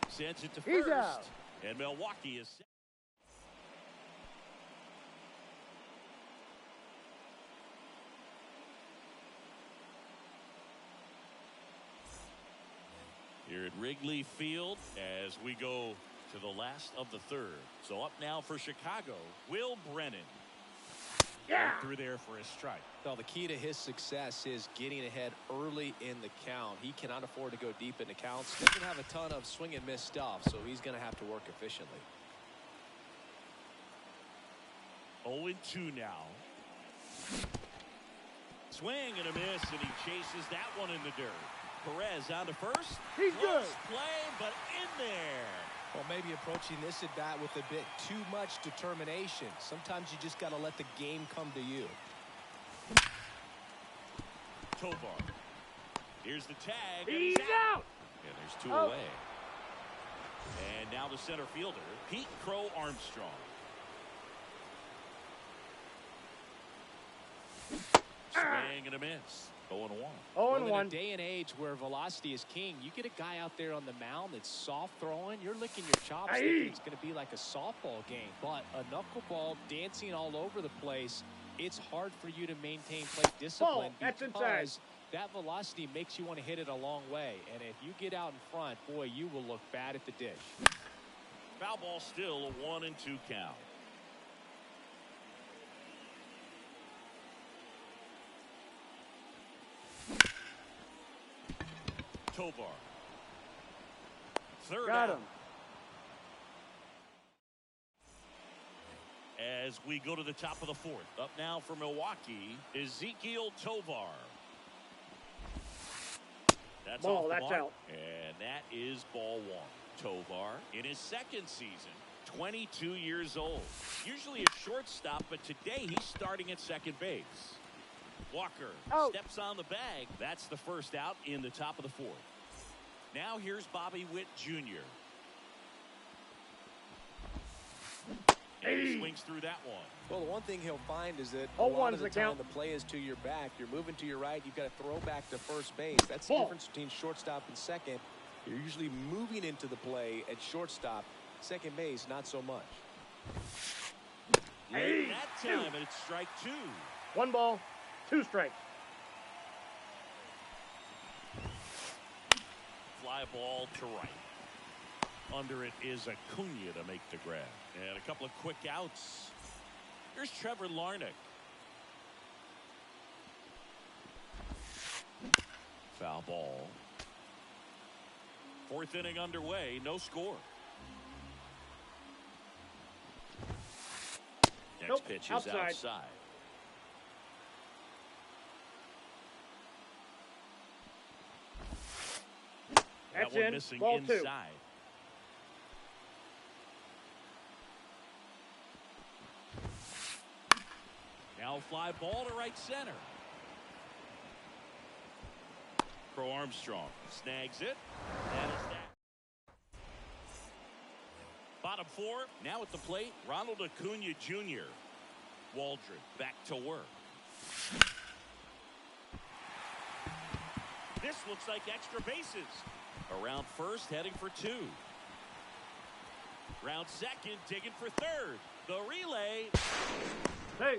Sends it to He's first. out. And Milwaukee is set. Here at Wrigley Field as we go to the last of the third. So up now for Chicago, Will Brennan. Yeah. Right through there for a strike. Well, the key to his success is getting ahead early in the count. He cannot afford to go deep into counts. Doesn't have a ton of swing and miss stuff, so he's going to have to work efficiently. 0-2 now. Swing and a miss, and he chases that one in the dirt. Perez on to first. He's good. Play, but in there. Well, maybe approaching this at bat with a bit too much determination. Sometimes you just got to let the game come to you. Tovar. Here's the tag. He's out. And there's two Oh. away. And now the center fielder, Pete Crow Armstrong. Swing and a miss. 0-1. 0-1. Well, in a day and age where velocity is king, you get a guy out there on the mound that's soft throwing, you're licking your chops thinking it's going to be like a softball game. But a knuckleball dancing all over the place, it's hard for you to maintain plate discipline That's because inside. that velocity makes you want to hit it a long way. And if you get out in front, boy, you will look bad at the dish. Foul ball still a 1-2 count. Tovar. Third Got out. him. As we go to the top of the fourth. Up now for Milwaukee, Ezequiel Tovar. That's Ball, off the that's mark. out. And that is ball one. Tovar in his second season, 22 years old. Usually a shortstop, but today he's starting at second base. Walker steps on the bag. That's the first out in the top of the fourth. Now here's Bobby Witt Jr. And he swings through that one. Well, the one thing he'll find is that a 0-1's lot of the the time count. the play is to your back. You're moving to your right. You've got to throw back to first base. That's the Ball. difference between shortstop and second. You're usually moving into the play at shortstop. Second base, not so much. Late that time, and it's strike two. 1 ball, 2 strikes. Fly ball to right. Under it is Acuna to make the grab. And a couple of quick outs. Here's Trevor Larnach. Foul ball. Fourth inning underway. No score. Next pitch is outside. That's that one in. missing Ball inside. 2. Now fly ball to right center. Crow Armstrong snags it. That is that. Bottom four. Now at the plate, Ronald Acuna Jr. Waldron back to work. This looks like extra bases. Around first, heading for 2. Round second, digging for third. The relay. Hey.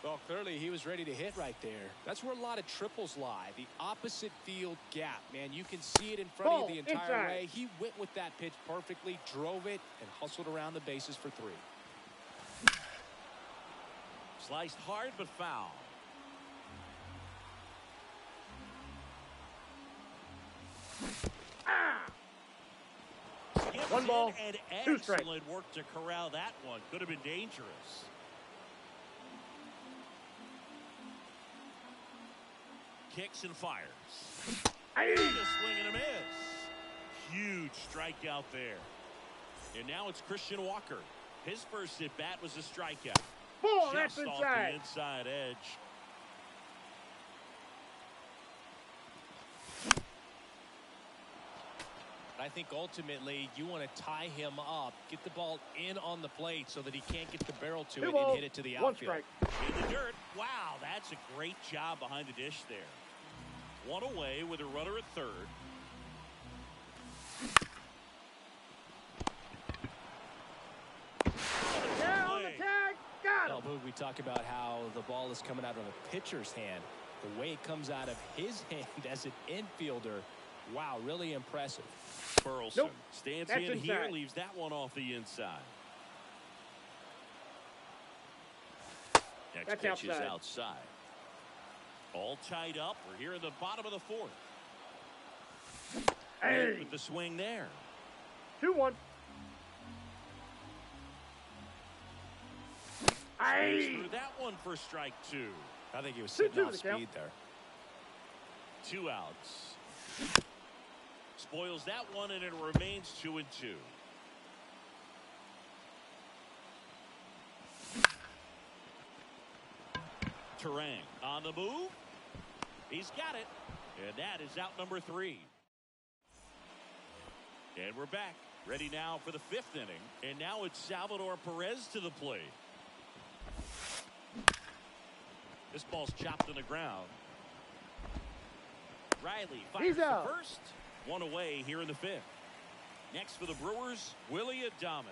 Well, clearly he was ready to hit right there. That's where a lot of triples lie. The opposite field gap, man. You can see it in front of you the entire inside. way. He went with that pitch perfectly, drove it, and hustled around the bases for 3. Sliced hard, but foul. Skips 1 ball, in, and 2 strikes. excellent work to corral that one. Could have been dangerous. Kicks and fires. And a swing and a miss. Huge strikeout there. And now it's Christian Walker. His first at bat was a strikeout. Ball, that's Just off inside. the inside edge. I think ultimately you want to tie him up, get the ball in on the plate so that he can't get the barrel to 2 it balls, and hit it to the 1 outfield. strike. In the dirt. Wow, that's a great job behind the dish there. One away with a runner at third. Yeah, on the tag. Got him. Well, we talk about how the ball is coming out of a pitcher's hand. The way it comes out of his hand as an infielder, wow, really impressive. Burleson stands That's in inside. here, leaves that one off the inside. Next That's pitch is outside. All tied up. We're here in the bottom of the fourth. Hey. With the swing there. 2-1. Swings through that one for strike two. I think he was sitting 2-2 off the count. speed there. 2 outs. Spoils that one, and it remains 2-2. Terang on the move. He's got it. And that is out number 3. And we're back. Ready now for the 5th inning. And now it's Salvador Perez to the plate. This ball's chopped on the ground. Riley fires the first. One away here in the 5th. Next for the Brewers, Willie Adames.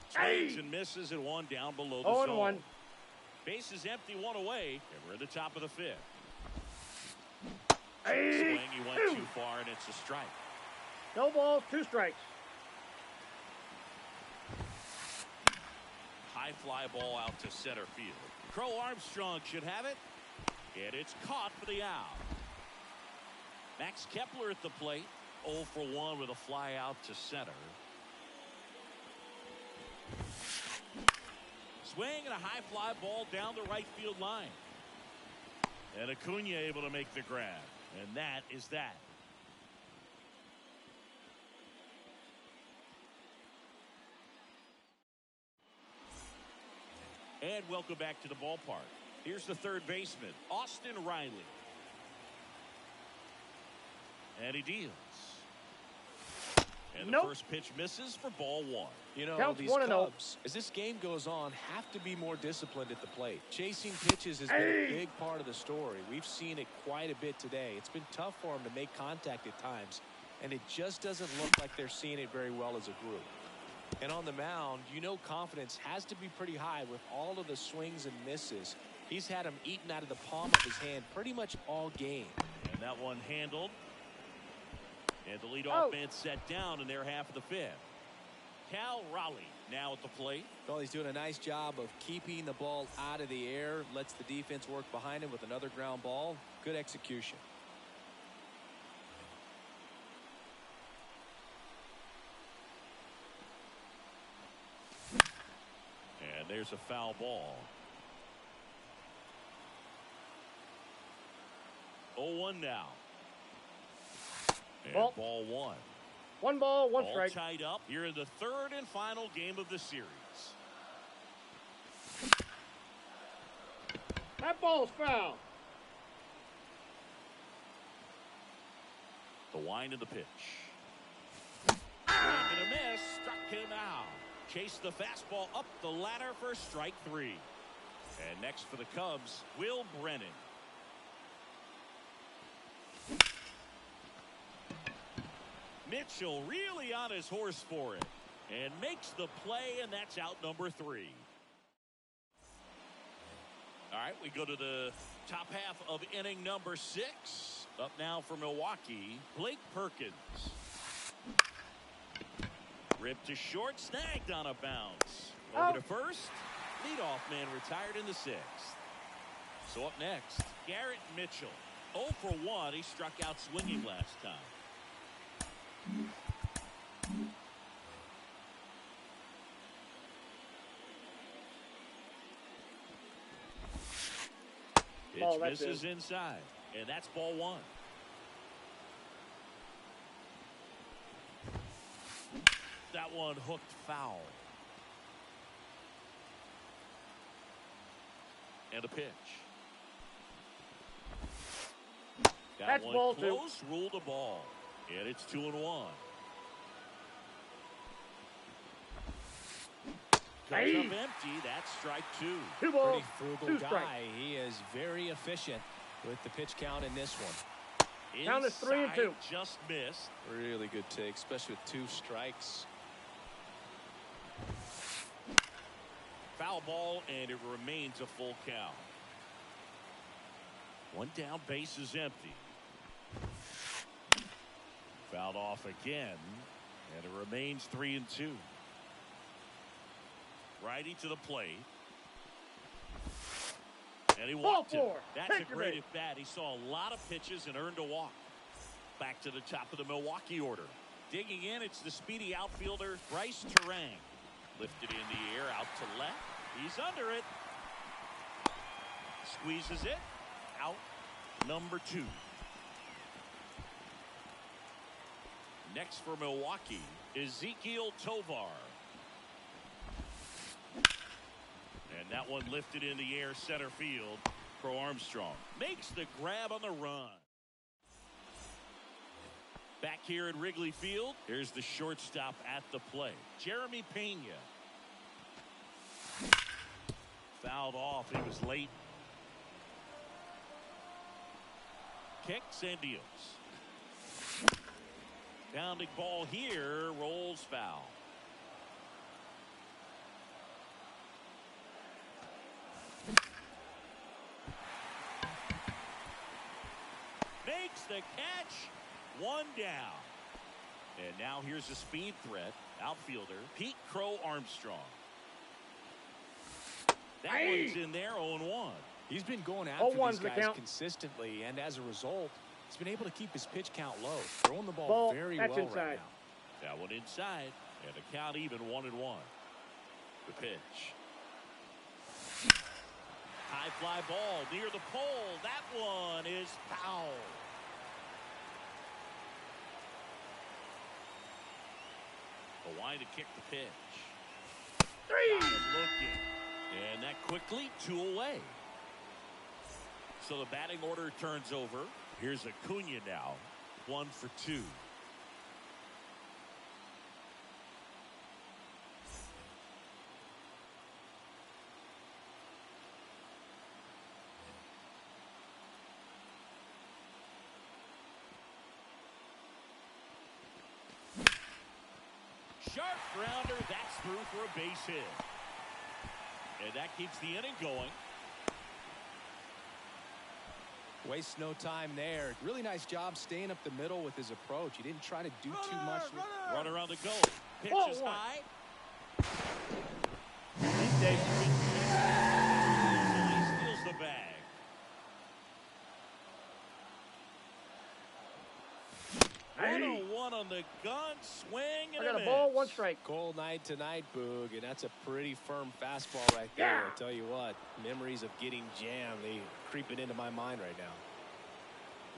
Swings and misses, and one down below the zone. 0-1. Base is empty, one away, and we're at the top of the 5th. Hey. Swing, he went too far, and it's a strike. No balls, 2 strikes. High fly ball out to center field. Crow Armstrong should have it, and it's caught for the out. Max Kepler at the plate, 0 for 1 with a fly out to center. Swing and a high fly ball down the right field line. And Acuna able to make the grab. And that is that. And welcome back to the ballpark. Here's the third baseman, Austin Riley. And he deals. And the first pitch misses for ball 1. You know, Counts these 1-0. Cubs, as this game goes on, have to be more disciplined at the plate. Chasing pitches has been a big part of the story. We've seen it quite a bit today. It's been tough for them to make contact at times, and it just doesn't look like they're seeing it very well as a group. And on the mound, you know confidence has to be pretty high with all of the swings and misses. He's had them eaten out of the palm of his hand pretty much all game. And that one handled. And the leadoff man set down in their half of the 5th. Cal Raleigh now at the plate. Well, he's doing a nice job of keeping the ball out of the air. Lets the defense work behind him with another ground ball. Good execution. And there's a foul ball. 0-1 now. And ball 1. 1 ball, 1 strike. All tied up here in the third and final game of the series. That ball's foul. The wind of the pitch. Swing and a miss. Struck him out. Chased the fastball up the ladder for strike 3. And next for the Cubs, Will Brennan. Mitchell really on his horse for it and makes the play, and that's out number 3. All right, we go to the top half of inning number 6. Up now for Milwaukee, Blake Perkins. Ripped to short, snagged on a bounce. Over to first. Leadoff man retired in the 6th. So up next, Garrett Mitchell. 0 for 1. He struck out swinging last time. Pitch misses inside, and that's ball 1. That one hooked foul. And a pitch. That one ball close, ruled a ball. And it's 2-1. Comes up empty. That's strike two. Two balls, Pretty frugal two guy. strikes. He is very efficient with the pitch count in this one. Count is 3-2. Just missed. Really good take, especially with two strikes. Foul ball, and it remains a full count. One down, base is empty. Fouled off again, and it remains 3-2. Righty to the plate. And he walked it. That's a great at bat. He saw a lot of pitches and earned a walk. Back to the top of the Milwaukee order. Digging in, it's the speedy outfielder, Bryce Terang. Lifted in the air, out to left. He's under it. Squeezes it. Out. Number 2. Next for Milwaukee, Ezekiel Tovar. And that one lifted in the air, center field. Crow Armstrong makes the grab on the run. Back here at Wrigley Field, here's the shortstop at the plate, Jeremy Pena. Fouled off. He was late. Kicks and deals. Pounding ball here, rolls foul. Makes the catch. One down. And now here's a speed threat. Outfielder Pete Crow Armstrong. That one's in there, 0-1. He's been going after these guys consistently, and as a result, he's been able to keep his pitch count low, throwing the ball very well right now. That one inside, and the count even 1-1. The pitch. High fly ball near the pole. That one is foul. Hawaiian to kick the pitch. Got him looking. And that quickly 2 away. So the batting order turns over. Here's Acuna now. 1 for 2. Sharp grounder. That's through for a base hit. And that keeps the inning going. Wastes no time there. Really nice job staying up the middle with his approach. He didn't try to do too much. Runner on the go. Pitch is high. He steals the bag. One on the gun, swing, and I got a ball, 1 strike. Cold night tonight, Boog, and that's a pretty firm fastball right there. Yeah. I tell you what, memories of getting jammed, they creeping into my mind right now.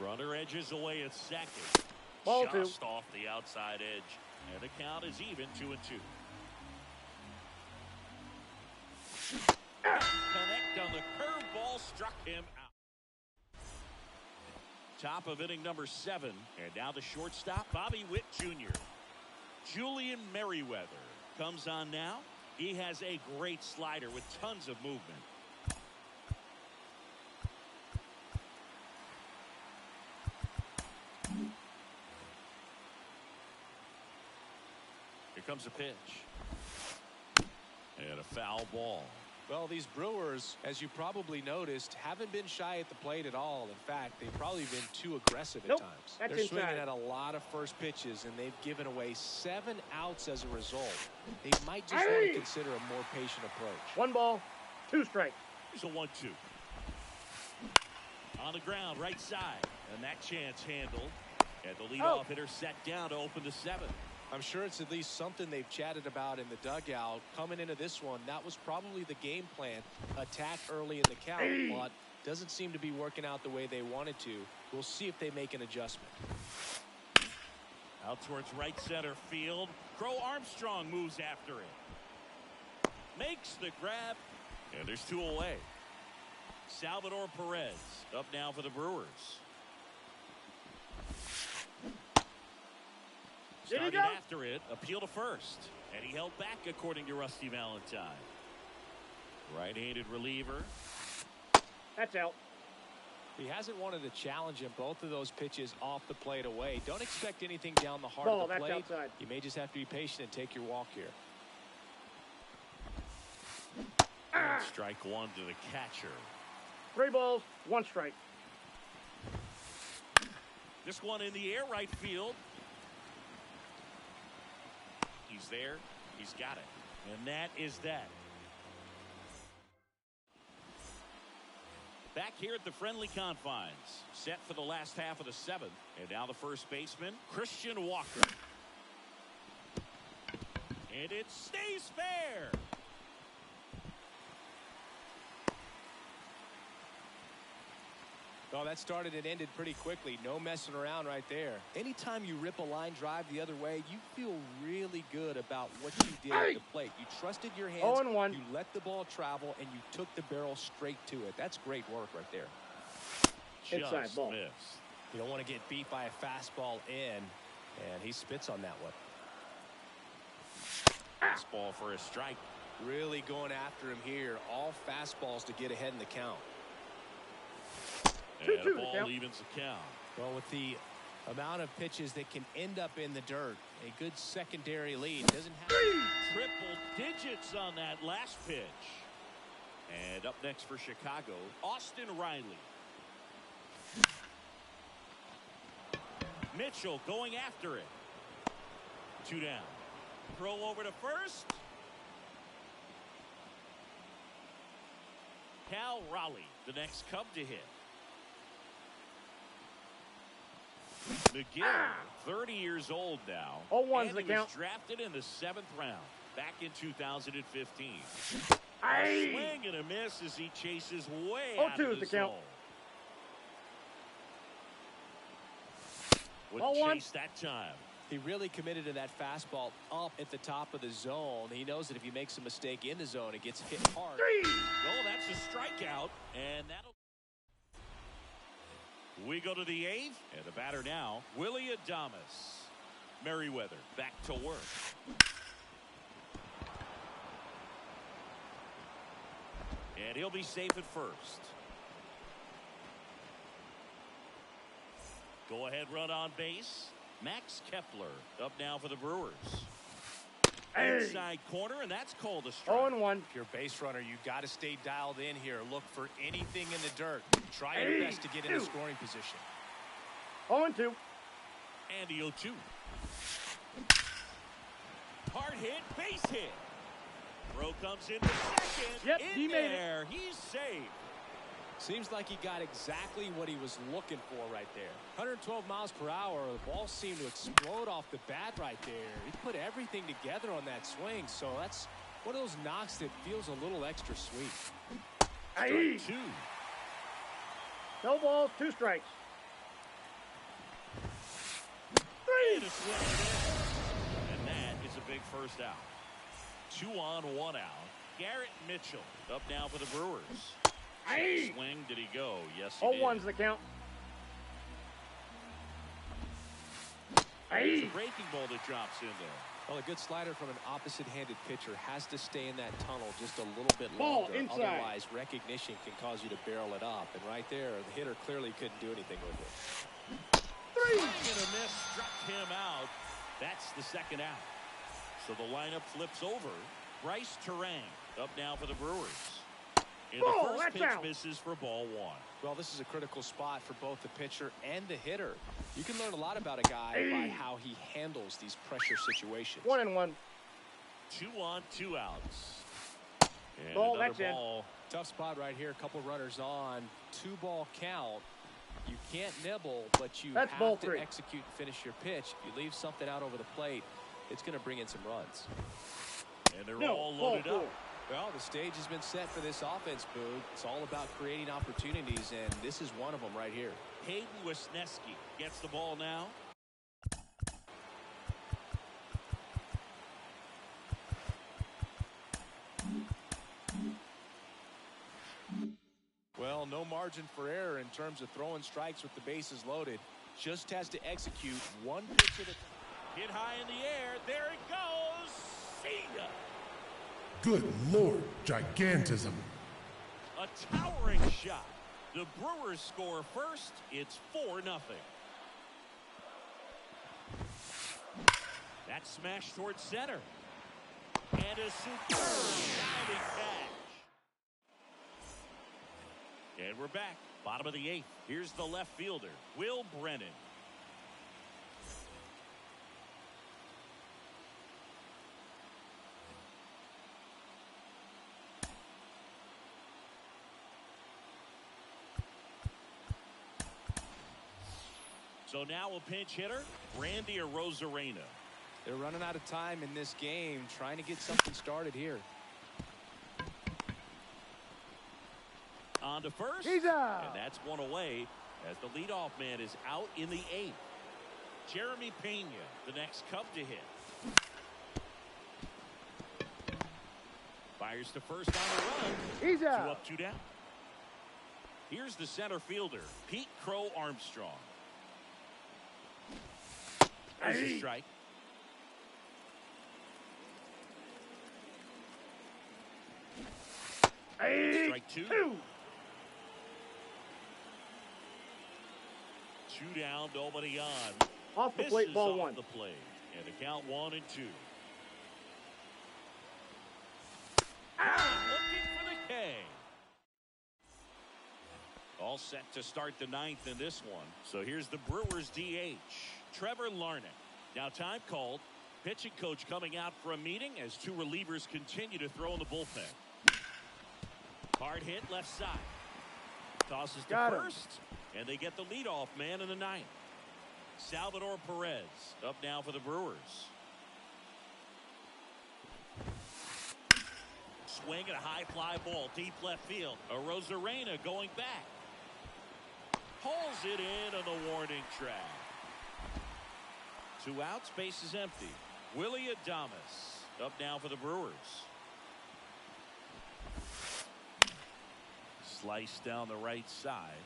Runner edges away at second. Ball Just 2. off the outside edge, and the count is even 2-2. Connect on the curveball, struck him out. Top of inning number 7, and now the shortstop, Bobby Witt Jr. Julian Merriweather comes on now. He has a great slider with tons of movement. Here comes a pitch. And a foul ball. Well, these Brewers, as you probably noticed, haven't been shy at the plate at all. In fact, they've probably been too aggressive at times. They're swinging at a lot of first pitches, and they've given away 7 outs as a result. They might just want to consider a more patient approach. 1 ball, 2 strikes. Here's a 1-2. On the ground, right side. And that chance handled. And the leadoff hitter set down to open the 7th. I'm sure it's at least something they've chatted about in the dugout. Coming into this one, that was probably the game plan. Attack early in the count, but doesn't seem to be working out the way they wanted to. We'll see if they make an adjustment. Out towards right center field. Crow Armstrong moves after it. Makes the grab. And there's 2 away. Salvador Perez up now for the Brewers. Started after it, appeal to first. And he held back, according to Rusty Valentine. Right-handed reliever. That's out. He hasn't wanted a challenge in both of those pitches off the plate away. Don't expect anything down the heart of the plate. That's outside. You may just have to be patient and take your walk here. Strike one to the catcher. 3 balls, 1 strike. This one in the air, right field. He's there. He's got it. And that is that. Back here at the friendly confines. Set for the last half of the 7th. And now the first baseman, Christian Walker. And it stays fair. Well, that started and ended pretty quickly. No messing around right there. Anytime you rip a line drive the other way, you feel really good about what you did at the plate. You trusted your hands, 0-1. you let the ball travel, and you took the barrel straight to it. That's great work right there. Inside Just ball. missed. You don't want to get beat by a fastball in, and he spits on that one. This ball for a strike. Really going after him here. All fastballs to get ahead in the count. And the ball evens the count. Well, with the amount of pitches that can end up in the dirt, a good secondary lead. Doesn't have triple digits on that last pitch. And up next for Chicago, Austin Riley. Mitchell going after it. 2 down. Throw over to first. Cal Raleigh, the next Cub to hit. McGill, 30 years old now. 0-1's and the he count. was drafted in the 7th round back in 2015. Aye. A swing and a miss as he chases way out of 0-2's the the count. zone. Wouldn't 0-1. chase that time. He really committed to that fastball up at the top of the zone. He knows that if he makes a mistake in the zone, it gets hit hard. Oh, that's a strikeout, and that'll. We go to the 8th, and the batter now, Willie Adames. Merriweather back to work. And he'll be safe at first. Go ahead run on base. Max Kepler up now for the Brewers. Inside corner, and that's called a strike. 0-1. If you're a base runner, you got to stay dialed in here. Look for anything in the dirt. Try your best to get in the scoring position. 0-2. And the 0-2. Hard hit, base hit. Throw comes in the second. Yep, in he made it. there. He's safe. Seems like he got exactly what he was looking for right there. 112 miles per hour. The ball seemed to explode off the bat right there. He put everything together on that swing. So that's one of those knocks that feels a little extra sweet. Aye. Strike 2. No balls, 2 strikes. And a swing and miss. And that is a big first out. 2 on, 1 out. Garrett Mitchell up now for the Brewers. Aye. Swing, did he go? Yes, he did. 0-1's the count. It's a breaking ball that drops in there. Well, a good slider from an opposite-handed pitcher has to stay in that tunnel just a little bit Ball longer. inside. Otherwise, recognition can cause you to barrel it up. And right there, the hitter clearly couldn't do anything with it. 3. And a miss struck him out. That's the second out. So the lineup flips over. Bryce Terang up now for the Brewers. And the Ball, first that's pitch out. misses for ball 1. Well, this is a critical spot for both the pitcher and the hitter. You can learn a lot about a guy by how he handles these pressure situations. 1-1. 2 on, 2 outs. And Ball, another that's in. ball. Tough spot right here. A couple runners on. 2-ball count. You can't nibble, but you That's ball have to 3. execute and finish your pitch. If you leave something out over the plate, it's going to bring in some runs. And they're No, all ball loaded 4. up. Well, the stage has been set for this offense, Boog. It's all about creating opportunities, and this is one of them right here. Hayden Wisniewski gets the ball now. Well, no margin for error in terms of throwing strikes with the bases loaded. Just has to execute one pitch at a time. Hit high in the air. There it goes. See ya. Good Lord, gigantism. A towering shot. The Brewers score first. It's 4-0. That smash towards center. And a superb diving catch. And we're back. Bottom of the 8th. Here's the left fielder, Will Brennan. So now a pinch hitter, Randy Arozarena. They're running out of time in this game, trying to get something started here. On to first, He's out. and that's one away as the leadoff man is out in the 8th. Jeremy Pena, the next Cub to hit. Fires to first on the run. He's 2 out. up, 2 down. Here's the center fielder, Pete Crow Armstrong. There's a strike. Strike 2. 2 down, nobody on. Off the Misses plate, ball off 1. the plate, and the count 1-2. Looking for the K. All set to start the 9th in this one. So here's the Brewers DH, Trevor Larnach. Now time called. Pitching coach coming out for a meeting as 2 relievers continue to throw in the bullpen. Hard hit left side. Tosses to first, and they get the leadoff man in the 9th. Salvador Perez up now for the Brewers. Swing at a high fly ball, deep left field. Arozarena going back. Pulls it in on the warning track. 2 outs, base is empty. Willie Adames up now for the Brewers. Slice down the right side.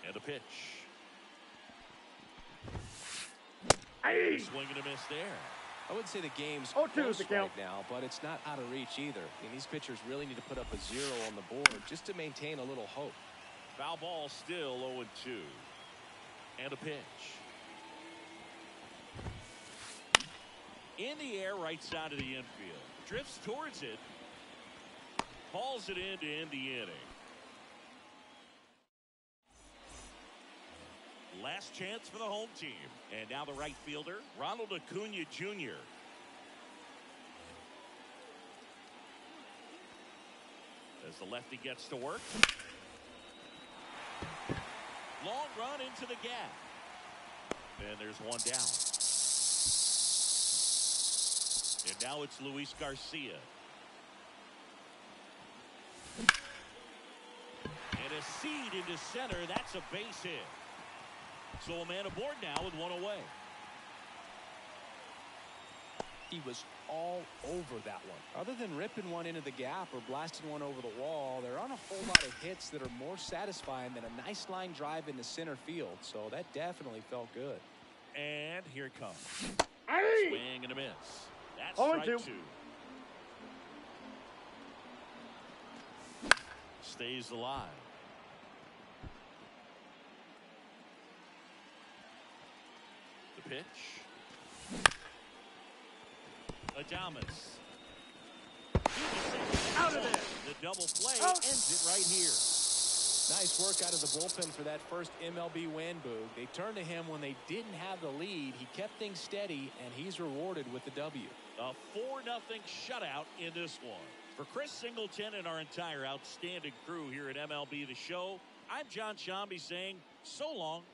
And a pitch. Swing and a miss there. I would say the game's 0-2 close the count. right now, but it's not out of reach either. I mean, these pitchers really need to put up a 0 on the board just to maintain a little hope. Foul ball still 0-2. And a pitch. In the air, right side of the infield. Drifts towards it. Hauls it in to end the inning. Last chance for the home team. And now the right fielder, Ronald Acuna Jr. As the lefty gets to work. Long run into the gap. And there's one down. And now it's Luis Garcia. And a seed into center. That's a base hit. So a man aboard now with 1 away. He was all over that one. Other than ripping one into the gap or blasting one over the wall, there aren't a whole lot of hits that are more satisfying than a nice line drive into center field. So that definitely felt good. And here it comes. Swing and a miss. That's 0-2. strike 2. Stays alive. The pitch. Adames. Out of there. The double play ends it right here. Nice work out of the bullpen for that first MLB win, Boog. They turned to him when they didn't have the lead. He kept things steady, and he's rewarded with the W. A 4-0 shutout in this one. For Chris Singleton and our entire outstanding crew here at MLB The Show, I'm John Shambi saying so long.